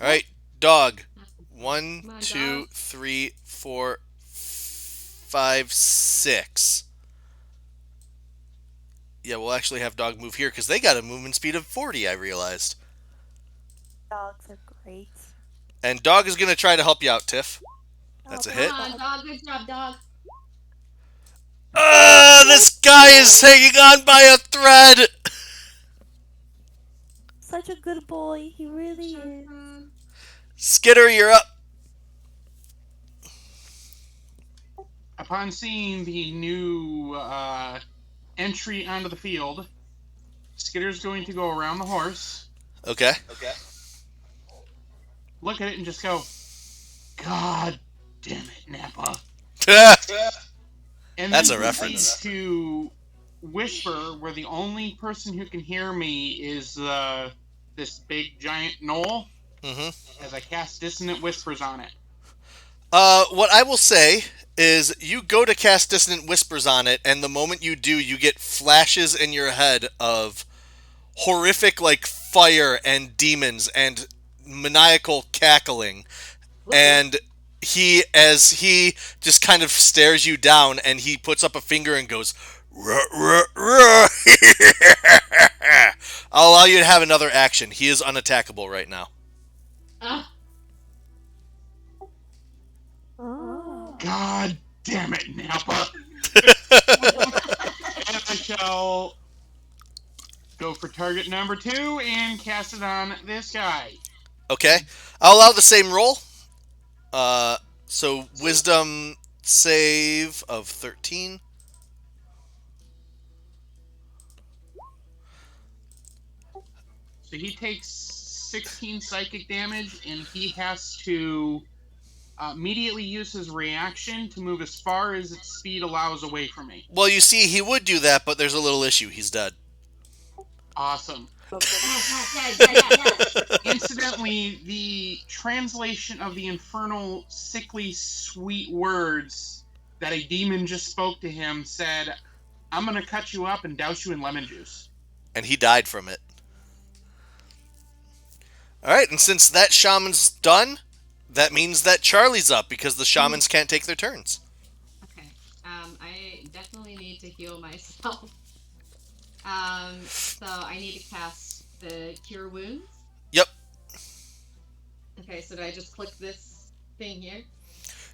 All right, dog. Come 1, on, 2, dog. 3, 4, 5, 6. Yeah, we'll actually have dog move here because they got a movement speed of 40. I realized. Dogs are great. And dog is gonna try to help you out, Tiff. That's a hit. Come on, dog. Good job, dog. This guy is hanging on by a thread. Such a good boy, he really is. Skitter, you're up. Upon seeing the new entry onto the field, Skitter's going to go around the horse, Okay. look at it, and just go, God damn it, Nappa. And That's then a reference. proceed to whisper where the only person who can hear me is this big giant Gnoll, as I cast Dissonant Whispers on it. What I will say is you go to cast Dissonant Whispers on it, and the moment you do, you get flashes in your head of horrific, fire and demons and maniacal cackling. And as he just kind of stares you down, and he puts up a finger and goes, ruh, ruh, ruh. I'll allow you to have another action. He is unattackable right now. Ah. Oh. God damn it, Nappa. And I shall go for target number 2 and cast it on this guy. Okay. I'll allow the same roll. So Sweet. wisdom save of 13. So he takes 16 psychic damage, and he has to immediately use his reaction to move as far as its speed allows away from me. Well, you see, he would do that, but there's a little issue. He's dead. Awesome. Yes. Incidentally, the translation of the infernal, sickly, sweet words that a demon just spoke to him said, "I'm going to cut you up and douse you in lemon juice." And he died from it. Alright, and since that shaman's done, that means that Charlie's up, because the shamans can't take their turns. Okay. I definitely need to heal myself. So I need to cast the Cure Wounds. Yep. Okay, so do I just click this thing here?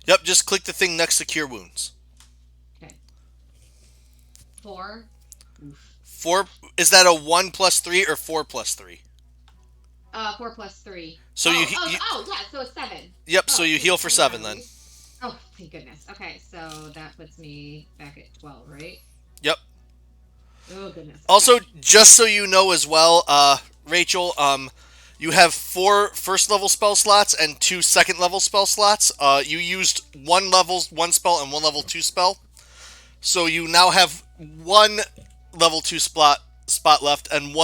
Yep, just click the thing next to Cure Wounds. Okay. 4. 4, is that a 1 plus 3 or 4 plus 3? 4 plus 3. So yeah, so it's 7. Yep, so you heal for 7 then. Oh, thank goodness. Okay, so that puts me back at 12, right? Yep. Oh, goodness. Also, just so you know as well, Rachel, you have 4 first level spell slots and 2 second level spell slots. You used 1 spell and 1 level 2 spell. So you now have 1 level 2 spot left and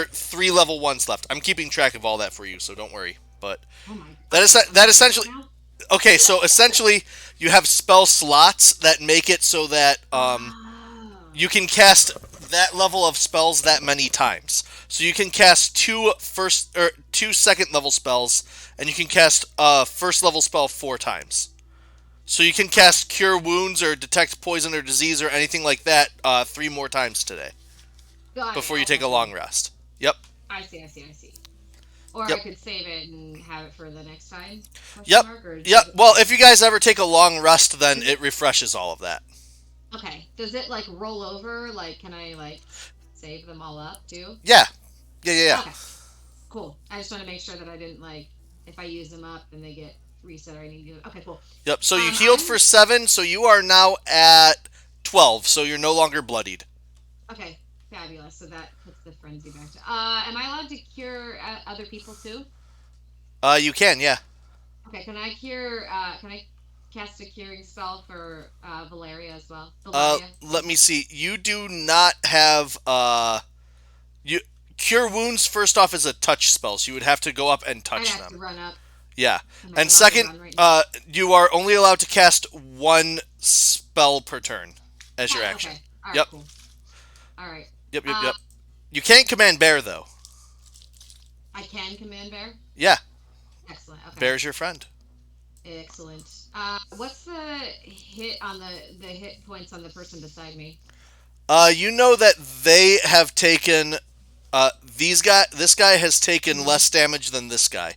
3 level 1s left. I'm keeping track of all that for you, so don't worry. But that essentially. Okay, so essentially you have spell slots that make it so that you can cast that level of spells that many times. So you can cast 2 second level spells, and you can cast a first level spell 4 times. So you can cast Cure Wounds or Detect Poison or Disease or anything like that 3 more times today before you take a long rest. Yep. I see. Or Yep. I could save it and have it for the next time? Yep. Well, if you guys ever take a long rest, then it refreshes all of that. Okay. Does it, like, roll over? Like, can I, like, save them all up, too? Yeah. Okay. Cool. I just want to make sure that I didn't, like, if I use them up, then they get reset or I need to do it. Okay, cool. Yep, so you healed for 7, so you are now at 12, so you're no longer bloodied. Okay, fabulous. So that puts the frenzy back to... am I allowed to cure other people, too? You can, yeah. Okay, can I cast a curing spell for Valeria as well? Let me see. You do not have, Cure Wounds, first off, is a touch spell, so you would have to go up and touch I'd have to run up. Yeah. And second, you are only allowed to cast 1 spell per turn as your action. Okay. All right, yep. Cool. All right. Yep. You can't command Bear, though. I can command Bear? Yeah. Excellent. Okay. Bear's your friend. Excellent. What's the hit on the hit points on the person beside me? You know that they have taken... this guy has taken less damage than this guy.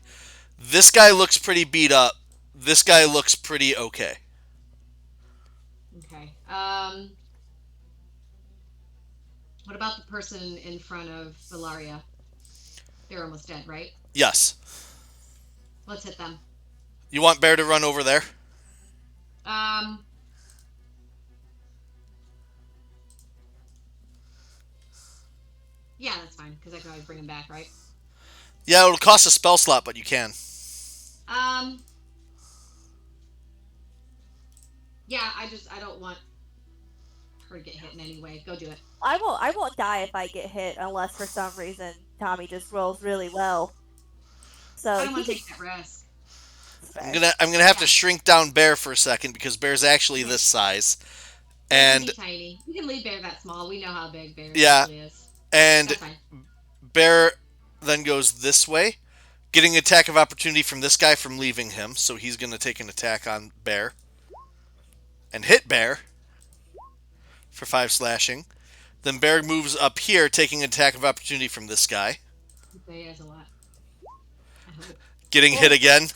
This guy looks pretty beat up. This guy looks pretty okay. Okay. What about the person in front of Valeria? They're almost dead, right? Yes. Let's hit them. You want Bear to run over there? Yeah, that's fine, because I can always bring him back, right? Yeah, it'll cost a spell slot, but you can. Yeah, I don't want her to get hit in any way. Go do it. I won't die if I get hit unless for some reason Tommy just rolls really well. So I don't want to take that risk. I'm gonna have to shrink down Bear for a second because Bear's actually this size. And tiny. You can leave Bear that small. We know how big Bear actually is. And Bear then goes this way, getting an attack of opportunity from this guy from leaving him. So he's gonna take an attack on Bear and hit Bear for 5 slashing. Then Bear moves up here, taking an attack of opportunity from this guy. He has a lot. Getting hit again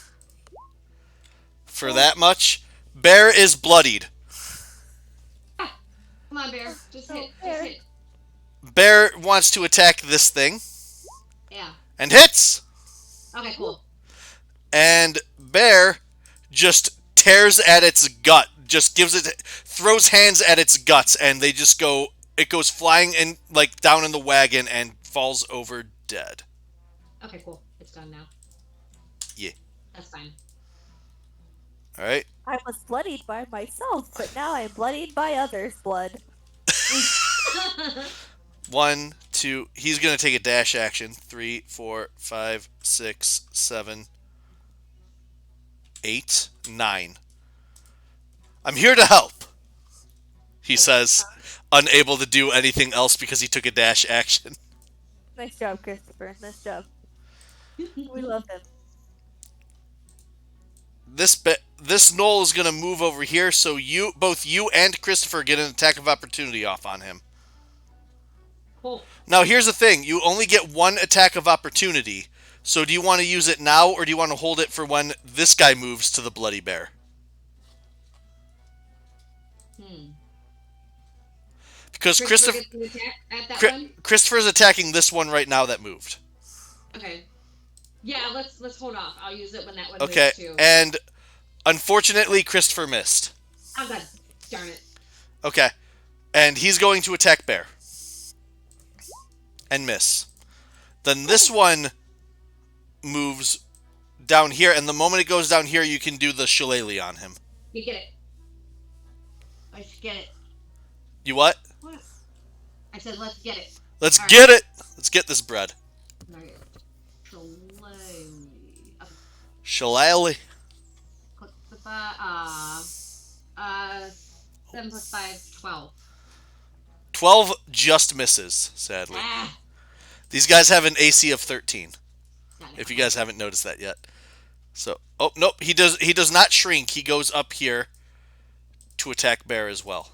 for that much. Bear is bloodied. Ah, come on, bear. Just So hit. Just fair. hit. Bear wants to attack this thing Yeah. and hits. Okay, cool. And Bear just tears at its gut, just throws hands at its guts, and they just go. It goes flying and like down in the wagon and falls over dead. Okay, cool. It's done now. Yeah. That's fine. All right. I was bloodied by myself, but now I'm bloodied by others' blood. One, two. He's gonna take a dash action. 3, 4, 5, 6, 7, 8, 9. I'm here to help, he says, unable to do anything else because he took a dash action. Nice job, Christopher. Nice job. We love him. This Gnoll is gonna move over here, so both you and Christopher get an attack of opportunity off on him. Cool. Now here's the thing: you only get one attack of opportunity. So do you want to use it now, or do you want to hold it for when this guy moves to the bloody bear? Hmm. Because Christopher gets the attack at that one. Christopher's attacking this one right now that moved. Okay. Yeah, let's hold off. I'll use it when that one Okay, moves too. and unfortunately, Christopher missed. I'm good. Darn it. Okay, and he's going to attack bear and miss. Then this one moves down here, and the moment it goes down here, you can do the shillelagh on him. You get it. Let's get it. You what? What? I said let's get it. Let's All get it. Let's get this bread. Right. Shillelagh. Click the 7 plus 5, 12. 12 just misses, sadly. Ah. These guys have an AC of 13. Got it. If you guys haven't noticed that yet. So, oh nope, he does not shrink. He goes up here to attack bear as well.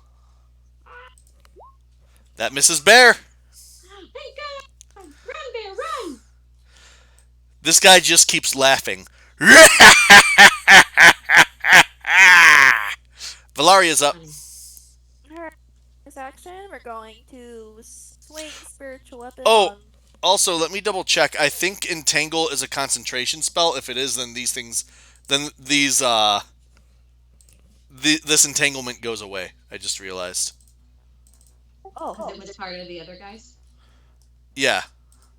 That misses bear. Thank God! Run, bear, run! This guy just keeps laughing. Valaria's up. Alright, this action, we're going to swing spiritual weapon Oh. on. Also, let me double check. I think Entangle is a concentration spell. If it is, then this entanglement goes away. I just realized. Oh, Because it was part of the other guys? Yeah.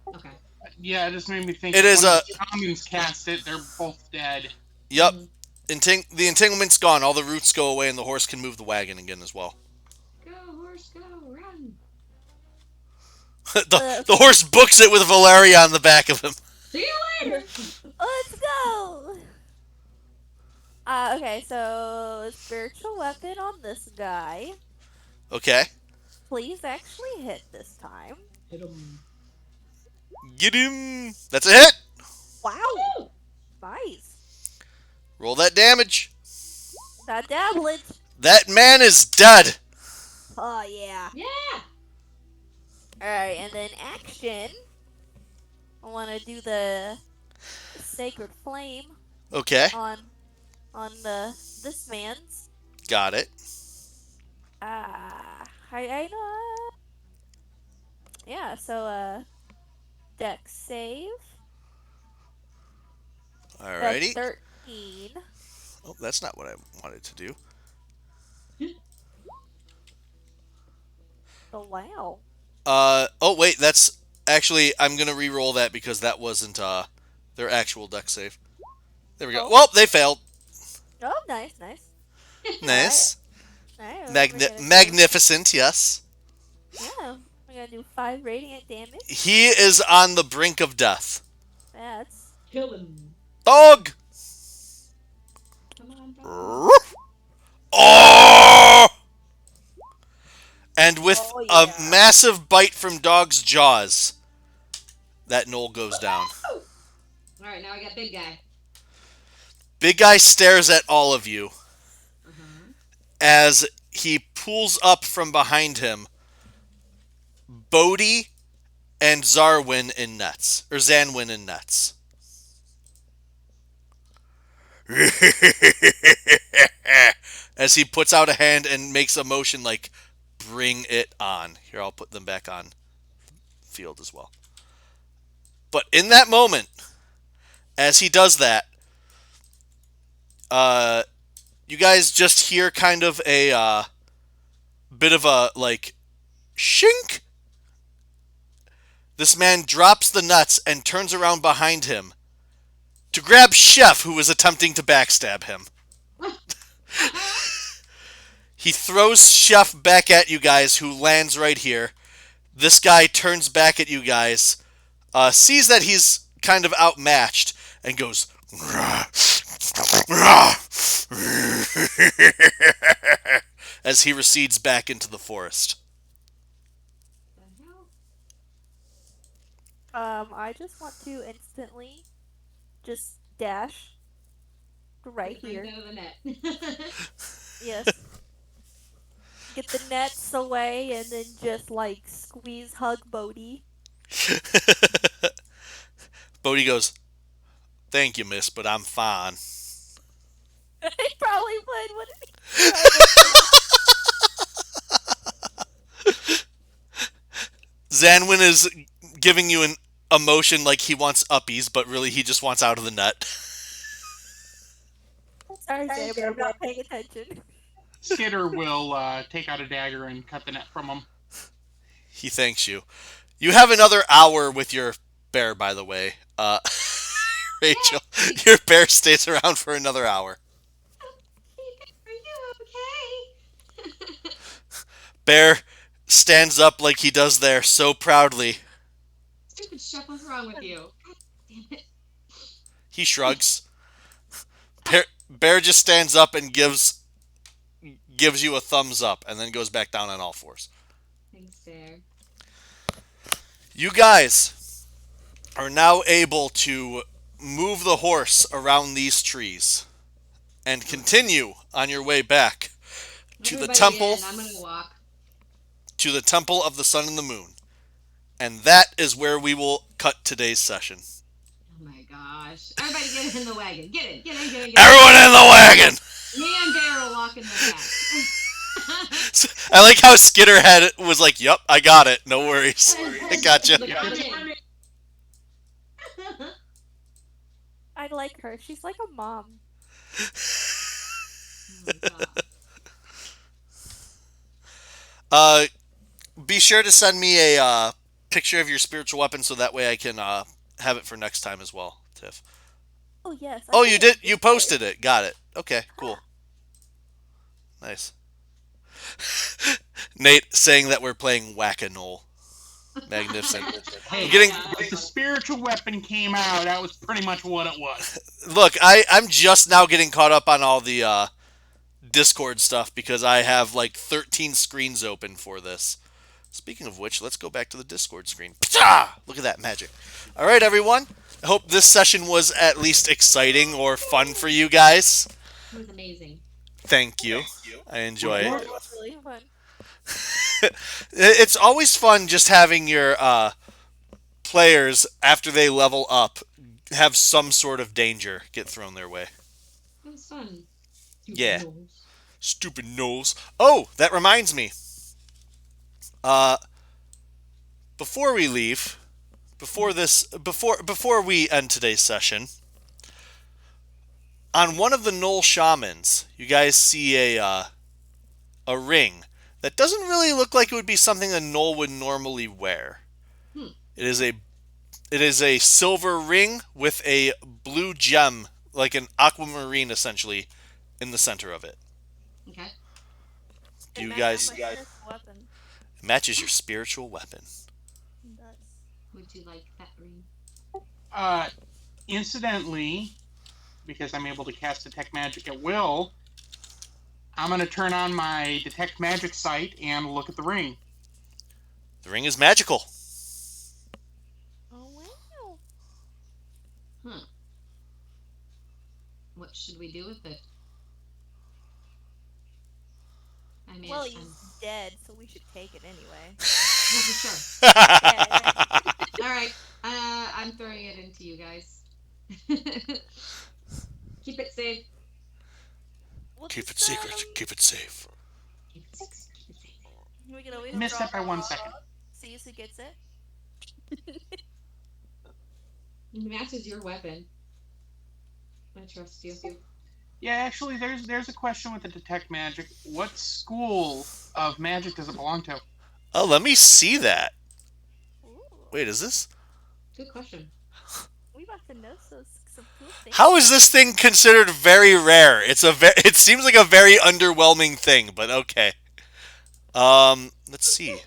Okay. Yeah, it just made me think. It is when the shamans cast it, they're both dead. Yep. Mhm. The entanglement's gone. All the roots go away, and the horse can move the wagon again as well. Go, horse, go, run! the horse books it with Valeria on the back of him. See you later! let's go! Okay, so spiritual weapon on this guy. Okay. Please actually hit this time. Hit 'em. Get him. That's a hit. Wow! Woo! Nice. Roll that damage. That dablet. That man is dead. Oh, yeah. Yeah! Alright, and then action. I want to do the sacred flame Okay. on this man's. Got it. I know. Yeah, so dex save. Alrighty. That's 13. Oh, that's not what I wanted to do. Oh, wow. Oh wait, that's actually I'm gonna re-roll that because that wasn't their actual deck save. There we go. Oh. Well, they failed. Oh, nice. Nice. Alright, we're gonna do- Magnificent, yes. Yeah, we're gonna do 5 radiant damage. He is on the brink of death. That's Kill him. Dog! Come on, dog. Oh! And with Oh, a yeah. massive bite from Dog's jaws, that Gnoll goes down. Alright, now I got big guy. Big guy stares at all of you Uh-huh. as he pulls up from behind him Bodhi and Zarwin in nets. Or Zanwin in nets. as he puts out a hand and makes a motion like, bring it on. Here, I'll put them back on field as well. But in that moment, as he does that, uh, you guys just hear kind of a bit of a like shink. This man drops the nuts and turns around behind him to grab Chef, who was attempting to backstab him. He throws Chef back at you guys, who lands right here. This guy turns back at you guys, sees that he's kind of outmatched, and goes, as he recedes back into the forest. I just want to instantly just dash right here. Out of the net. Yes. Get the nets away and then just like squeeze hug Bodhi. Bodhi goes, thank you, miss, but I'm fine. He probably would, wouldn't he? Zanwin is giving you an emotion like he wants uppies, but really he just wants out of the net. Sorry, Jay, but I'm not paying attention. Skitter will take out a dagger and cut the net from him. He thanks you. You have another hour with your bear, by the way. Rachel, your bear stays around for another hour. Are you okay? Bear stands up like he does there so proudly. Stupid Chef, what's wrong with you? God damn it. He shrugs. Bear just stands up and gives you a thumbs up and then goes back down on all fours. Thanks, Bear. You guys are now able to move the horse around these trees and continue on your way back to the temple. I'm gonna walk. To the Temple of the Sun and the Moon. And that is where we will cut today's session. Oh my gosh. Everybody get in the wagon. Get in. Everyone in the wagon! Me and Bear will walk in the back. I like how Skitter was like, yep, I got it. No worries. I gotcha. I like her. She's like a mom. Be sure to send me a picture of your spiritual weapon so that way I can have it for next time as well, Tiff. Oh, yes. Oh, you did? You posted it. Got it. Okay, cool. Nice. Nate saying that we're playing Whack-A-Gnoll. Magnificent. Hey, getting... if the spiritual weapon came out, that was pretty much what it was. Look, I'm just now getting caught up on all the Discord stuff because I have like 13 screens open for this. Speaking of which, let's go back to the Discord screen. Look at that magic. All right, everyone. I hope this session was at least exciting or fun for you guys. It was amazing. Thank you. I enjoy it. It was really fun. It's always fun just having your players, after they level up, have some sort of danger get thrown their way. It was fun. Yeah. Stupid Gnolls. Oh, that reminds me. Before we leave, before we end today's session, on one of the Gnoll shamans, you guys see a ring that doesn't really look like it would be something a Gnoll would normally wear. It is a silver ring with a blue gem, like an aquamarine essentially, in the center of it. Okay. Do you guys... matches your spiritual weapon. Would you like that ring? Incidentally, because I'm able to cast Detect Magic at will, I'm going to turn on my Detect Magic sight and look at the ring. The ring is magical. Oh, wow. What should we do with it? I mean, well, he's dead, so we should take it anyway. Yeah, for sure. Yeah. All right. I'm throwing it into you guys. Keep it safe. We'll Keep it just secret. Keep it safe. Keep it secret. Keep it we can always Missed draw that by 1 second. see who gets it. secret. Matches your weapon. I trust you. Yeah, actually, there's a question with the detect magic. What school of magic does it belong to? Oh, let me see that. Ooh, Wait, is this? Good question. we about to know some cool things. How is this thing considered very rare? It seems like a very underwhelming thing, but okay. Let's see.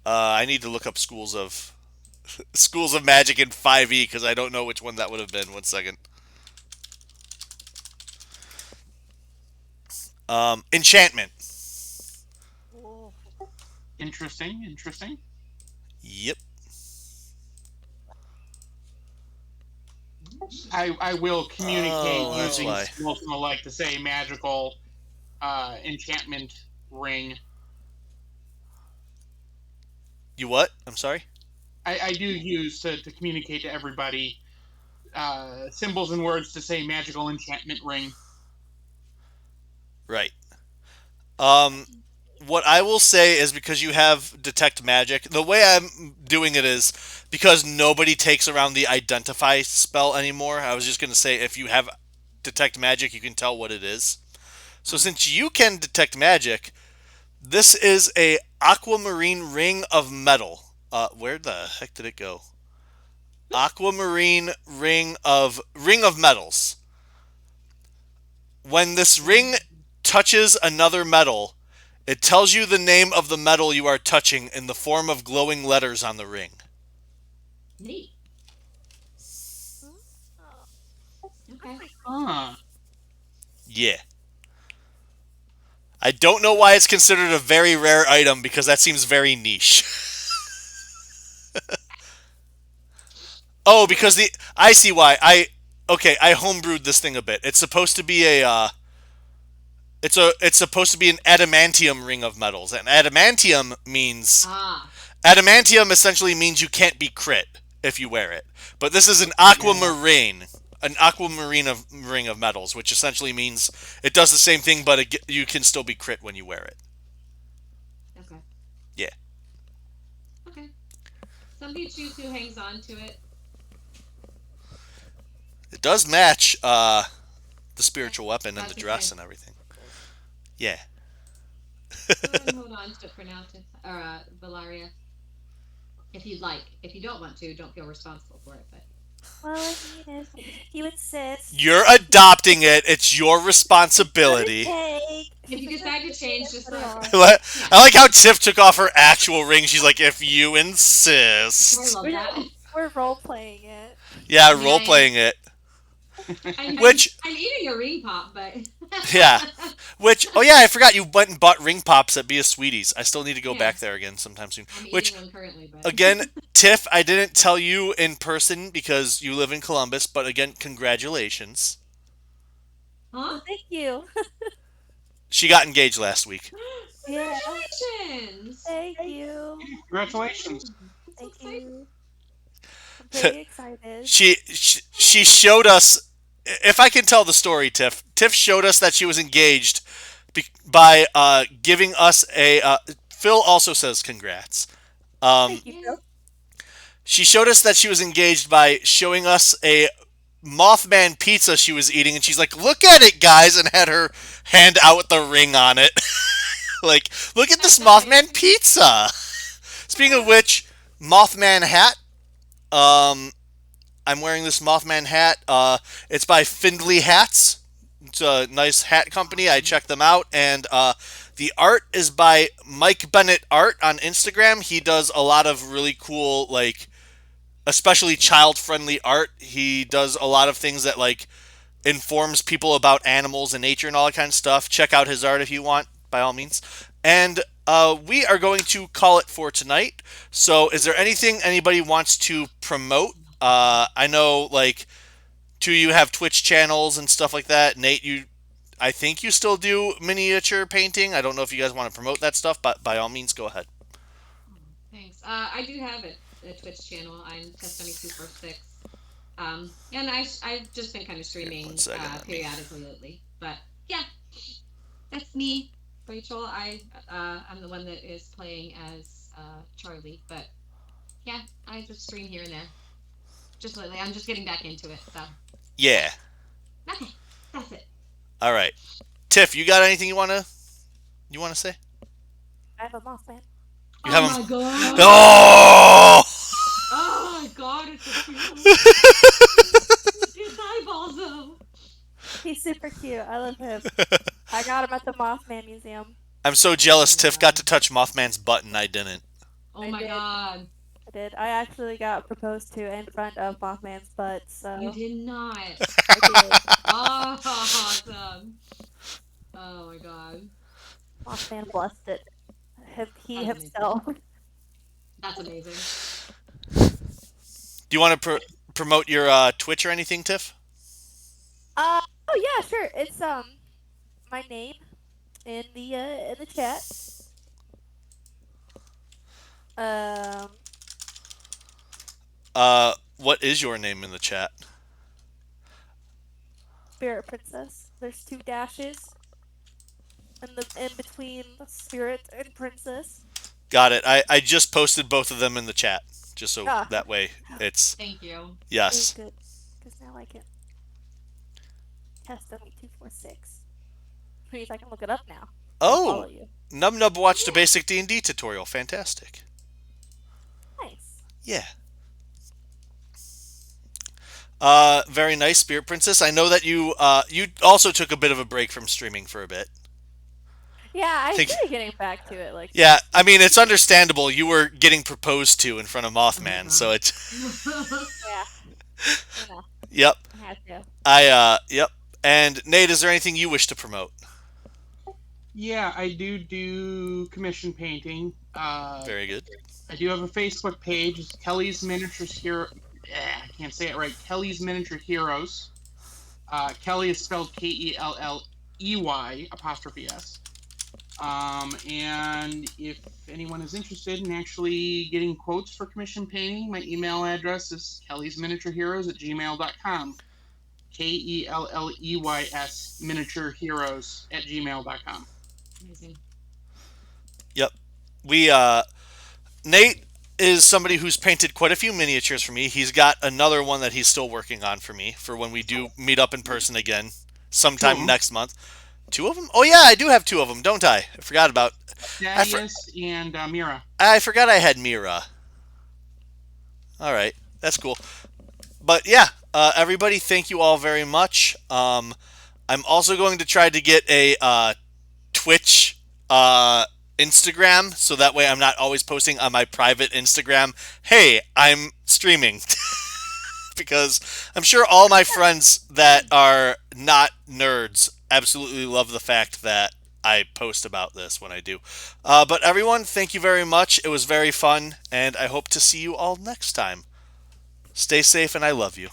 I need to look up schools of magic in 5e because I don't know which one that would have been. 1 second. Enchantment. Ooh. Interesting. Yep. I will communicate Oh, that's using why. symbols and the like to say magical enchantment ring. You what? I'm sorry? I do use to communicate to everybody symbols and words to say magical enchantment ring. Right. What I will say is because you have detect magic, the way I'm doing it is because nobody takes around the identify spell anymore. I was just going to say if you have detect magic, you can tell what it is. So since you can detect magic, this is a aquamarine ring of metal. Where the heck did it go? Aquamarine ring of metals. When this ring touches another metal, it tells you the name of the metal you are touching in the form of glowing letters on the ring. Neat. Oh, Okay. Huh. Yeah. I don't know why it's considered a very rare item because that seems very niche. Oh, because I see why. I homebrewed this thing a bit. It's supposed to be it's supposed to be an adamantium ring of metals. And Ah. adamantium essentially means you can't be crit if you wear it. But this is an aquamarine ring of metals, which essentially means it does the same thing, but you can still be crit when you wear it. Okay. Yeah. Okay. Somebody choose who hangs on to it. It does match the spiritual Okay. weapon I and was the gonna dress say, and everything. Yeah. go ahead and hold on to it for now, or Valaria, if you'd like. If you don't want to, don't feel responsible for it. But well, I mean, if you insist, You're adopting it. It's your it's gonna responsibility. take. if you decide to change, just Put it on. yeah. I like how Tiff took off her actual ring. She's like, if you I insist. love that. We're role playing it. Yeah, I mean, role playing it. I'm, Which, I'm eating a ring pop, but yeah. Oh yeah, I forgot you went and bought ring pops at Be a Sweeties. I still need to go Yeah. back there again sometime soon. I'm Which, eating one currently. But again, Tiff, I didn't tell you in person because you live in Columbus, but again, congratulations. huh? Oh, thank you. She got engaged last week. Yeah. Congratulations! Thank you. Congratulations. That's so Thank exciting. you. I'm very excited. She showed us. If I can tell the story, Tiff showed us that she was engaged by giving us a. Phil also says congrats. Thank you, Yeah. Phil. She showed us that she was engaged by showing us a Mothman pizza she was eating, and she's like, "Look at it, guys," and had her hand out with the ring on it. Like, look at this That's amazing. Mothman pizza. Speaking of which, Mothman hat. Um, I'm wearing this Mothman hat. It's by Findlay Hats. It's a nice hat company. I checked them out, and the art is by Mike Bennett Art on Instagram. He does a lot of really cool, like, especially child-friendly art. He does a lot of things that like informs people about animals and nature and all that kind of stuff. Check out his art if you want, by all means. And we are going to call it for tonight. So, is there anything anybody wants to promote? I know, like, two of you have Twitch channels and stuff like that. Nate, I think you still do miniature painting. I don't know if you guys want to promote that stuff, but by all means, go ahead. Thanks. I do have a Twitch channel. I'm Testami246. And I've just been kind of Here, one streaming second. Let me. periodically lately. But yeah, that's me, Rachel. I'm the one that is playing as Charlie. But yeah, I just stream here and there. Just lately, I'm just getting back into it. So yeah, Yeah. okay, that's it. All right. Tiff, you got anything you wanna say? I have a Mothman. You Oh have my them. god! Oh. Oh my god! It's so cute. His eyeballs though. He's super cute. I love him. I got him at the Mothman Museum. I'm so Oh jealous. my Tiff got god. to touch Mothman's butt and I didn't. Oh I my did. god. I did. I actually got proposed to in front of Mothman's butt, You so did not. I did. Oh, awesome. Oh my god. Mothman blessed it. He That's amazing. himself. That's amazing. Do you want to promote your Twitch or anything, Tiff? Oh yeah, sure. It's my name in the chat. Um, What is your name in the chat? Spirit Princess. There's two dashes in between Spirit and Princess. Got it. I just posted both of them in the chat, just so Ah, that way it's Thank you. it was yes. good. Because now I can test me246. Means I can look it up now. I'll follow Oh, you. Nub Nub watched a Yeah. basic D&D tutorial. Fantastic. Nice. Yeah. Very nice, Spirit Princess. I know that you also took a bit of a break from streaming for a bit. Yeah, I Think, started getting back to it. Like, yeah. I mean, it's understandable. You were getting proposed to in front of Oh my Mothman, so god. it's yeah, you know, yep. I had to. Yep. And Nate, is there anything you wish to promote? Yeah, I do commission painting. Very good. I do have a Facebook page. It's Kelly's Miniatures Hero. I can't say it right. Kelly's Miniature Heroes. Kelly is spelled Kelley apostrophe S. And if anyone is interested in actually getting quotes for commission painting, my email address is kellysminiatureheroes@gmail.com. KELLEYS miniatureheroes@gmail.com. Amazing. Yep. We Nate is somebody who's painted quite a few miniatures for me. He's got another one that he's still working on for me for when we do meet up in person again Two of sometime them, next month. Two of them? Oh yeah, I do have two of them, don't I? I forgot about. I for, Thaddeus and Mira. I forgot I had Mira. All right, that's cool. But yeah, everybody, thank you all very much. I'm also going to try to get a Twitch Instagram so that way I'm not always posting on my private Instagram, hey, I'm streaming. Because I'm sure all my friends that are not nerds absolutely love the fact that I post about this when I do. But everyone, thank you very much. It was very fun, and I hope to see you all next time. Stay safe, and I love you.